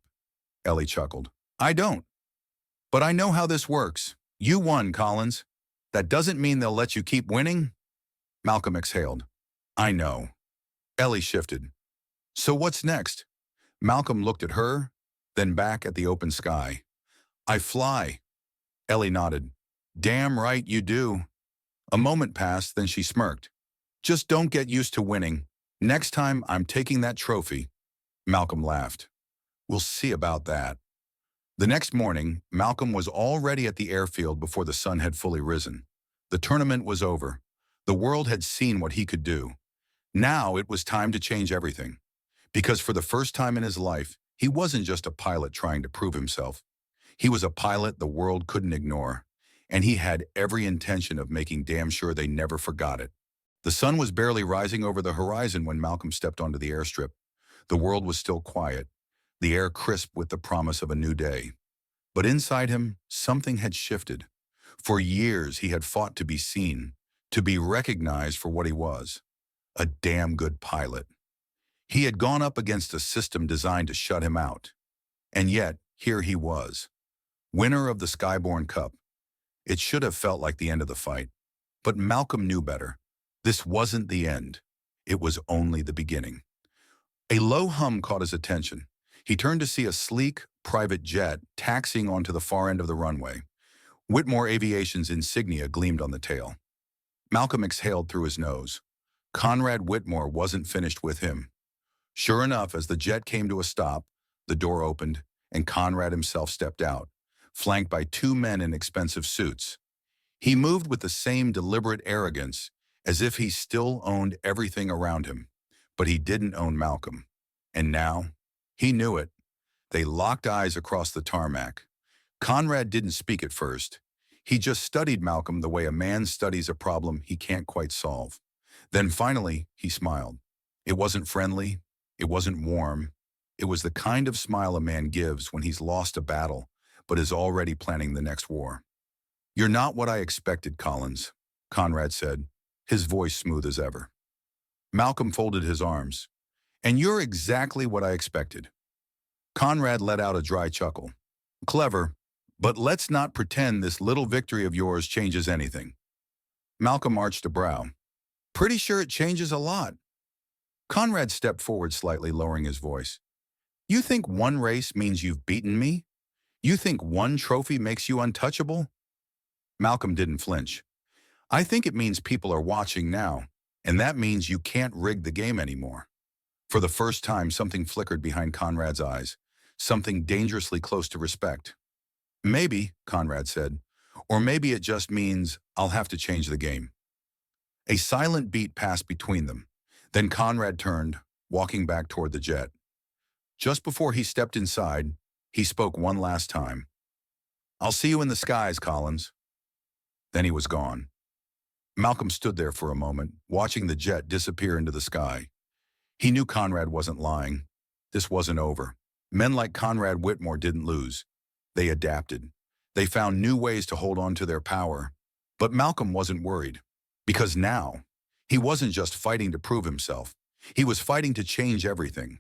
Ellie chuckled. I don't. But I know how this works. You won, Collins. That doesn't mean they'll let you keep winning? Malcolm exhaled. I know. Ellie shifted. So what's next? Malcolm looked at her, then back at the open sky. I fly. Ellie nodded. Damn right you do. A moment passed, then she smirked. Just don't get used to winning. Next time, I'm taking that trophy. Malcolm laughed. We'll see about that. The next morning, Malcolm was already at the airfield before the sun had fully risen. The tournament was over. The world had seen what he could do. Now it was time to change everything. Because for the first time in his life, he wasn't just a pilot trying to prove himself. He was a pilot the world couldn't ignore, and he had every intention of making damn sure they never forgot it. The sun was barely rising over the horizon when Malcolm stepped onto the airstrip. The world was still quiet, the air crisp with the promise of a new day. But inside him, something had shifted. For years, he had fought to be seen, to be recognized for what he was, a damn good pilot. He had gone up against a system designed to shut him out. And yet, here he was, winner of the Skyborn Cup. It should have felt like the end of the fight. But Malcolm knew better. This wasn't the end. It was only the beginning. A low hum caught his attention. He turned to see a sleek, private jet taxiing onto the far end of the runway. Whitmore Aviation's insignia gleamed on the tail. Malcolm exhaled through his nose. Conrad Whitmore wasn't finished with him. Sure enough, as the jet came to a stop, the door opened, and Conrad himself stepped out, flanked by two men in expensive suits. He moved with the same deliberate arrogance, as if he still owned everything around him. But he didn't own Malcolm. And now, he knew it. They locked eyes across the tarmac. Conrad didn't speak at first. He just studied Malcolm the way a man studies a problem he can't quite solve. Then finally, he smiled. It wasn't friendly. It wasn't warm. It was the kind of smile a man gives when he's lost a battle, but is already planning the next war. You're not what I expected, Collins, Conrad said, his voice smooth as ever. Malcolm folded his arms. And you're exactly what I expected. Conrad let out a dry chuckle. Clever, but let's not pretend this little victory of yours changes anything. Malcolm arched a brow. Pretty sure it changes a lot. Conrad stepped forward slightly, lowering his voice. You think one race means you've beaten me? You think one trophy makes you untouchable? Malcolm didn't flinch. I think it means people are watching now, and that means you can't rig the game anymore. For the first time, something flickered behind Conrad's eyes, something dangerously close to respect. Maybe, Conrad said, or maybe it just means I'll have to change the game. A silent beat passed between them. Then Conrad turned, walking back toward the jet. Just before he stepped inside, he spoke one last time. I'll see you in the skies, Collins. Then he was gone. Malcolm stood there for a moment, watching the jet disappear into the sky. He knew Conrad wasn't lying. This wasn't over. Men like Conrad Whitmore didn't lose. They adapted. They found new ways to hold on to their power. But Malcolm wasn't worried. Because now, he wasn't just fighting to prove himself. He was fighting to change everything.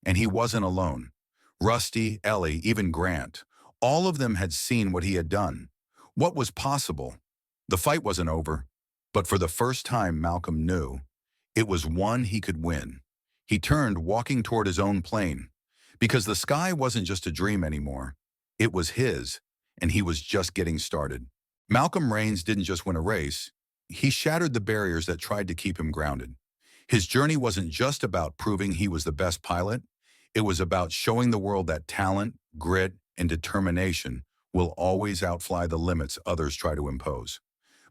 And he wasn't alone. Rusty, Ellie, even Grant, all of them had seen what he had done. What was possible? The fight wasn't over. But for the first time, Malcolm knew it was one he could win. He turned, walking toward his own plane, because the sky wasn't just a dream anymore. It was his, and he was just getting started. Malcolm Rains didn't just win a race. He shattered the barriers that tried to keep him grounded. His journey wasn't just about proving he was the best pilot. It was about showing the world that talent, grit, and determination will always outfly the limits others try to impose.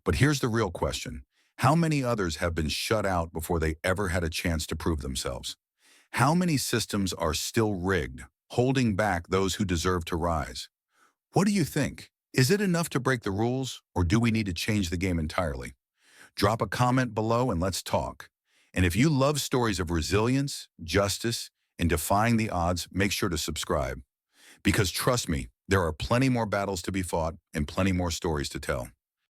But here's the real question. How many others have been shut out before they ever had a chance to prove themselves? How many systems are still rigged, holding back those who deserve to rise? What do you think? Is it enough to break the rules, or do we need to change the game entirely? Drop a comment below and let's talk. And if you love stories of resilience, justice, and defying the odds, make sure to subscribe. Because trust me, there are plenty more battles to be fought and plenty more stories to tell.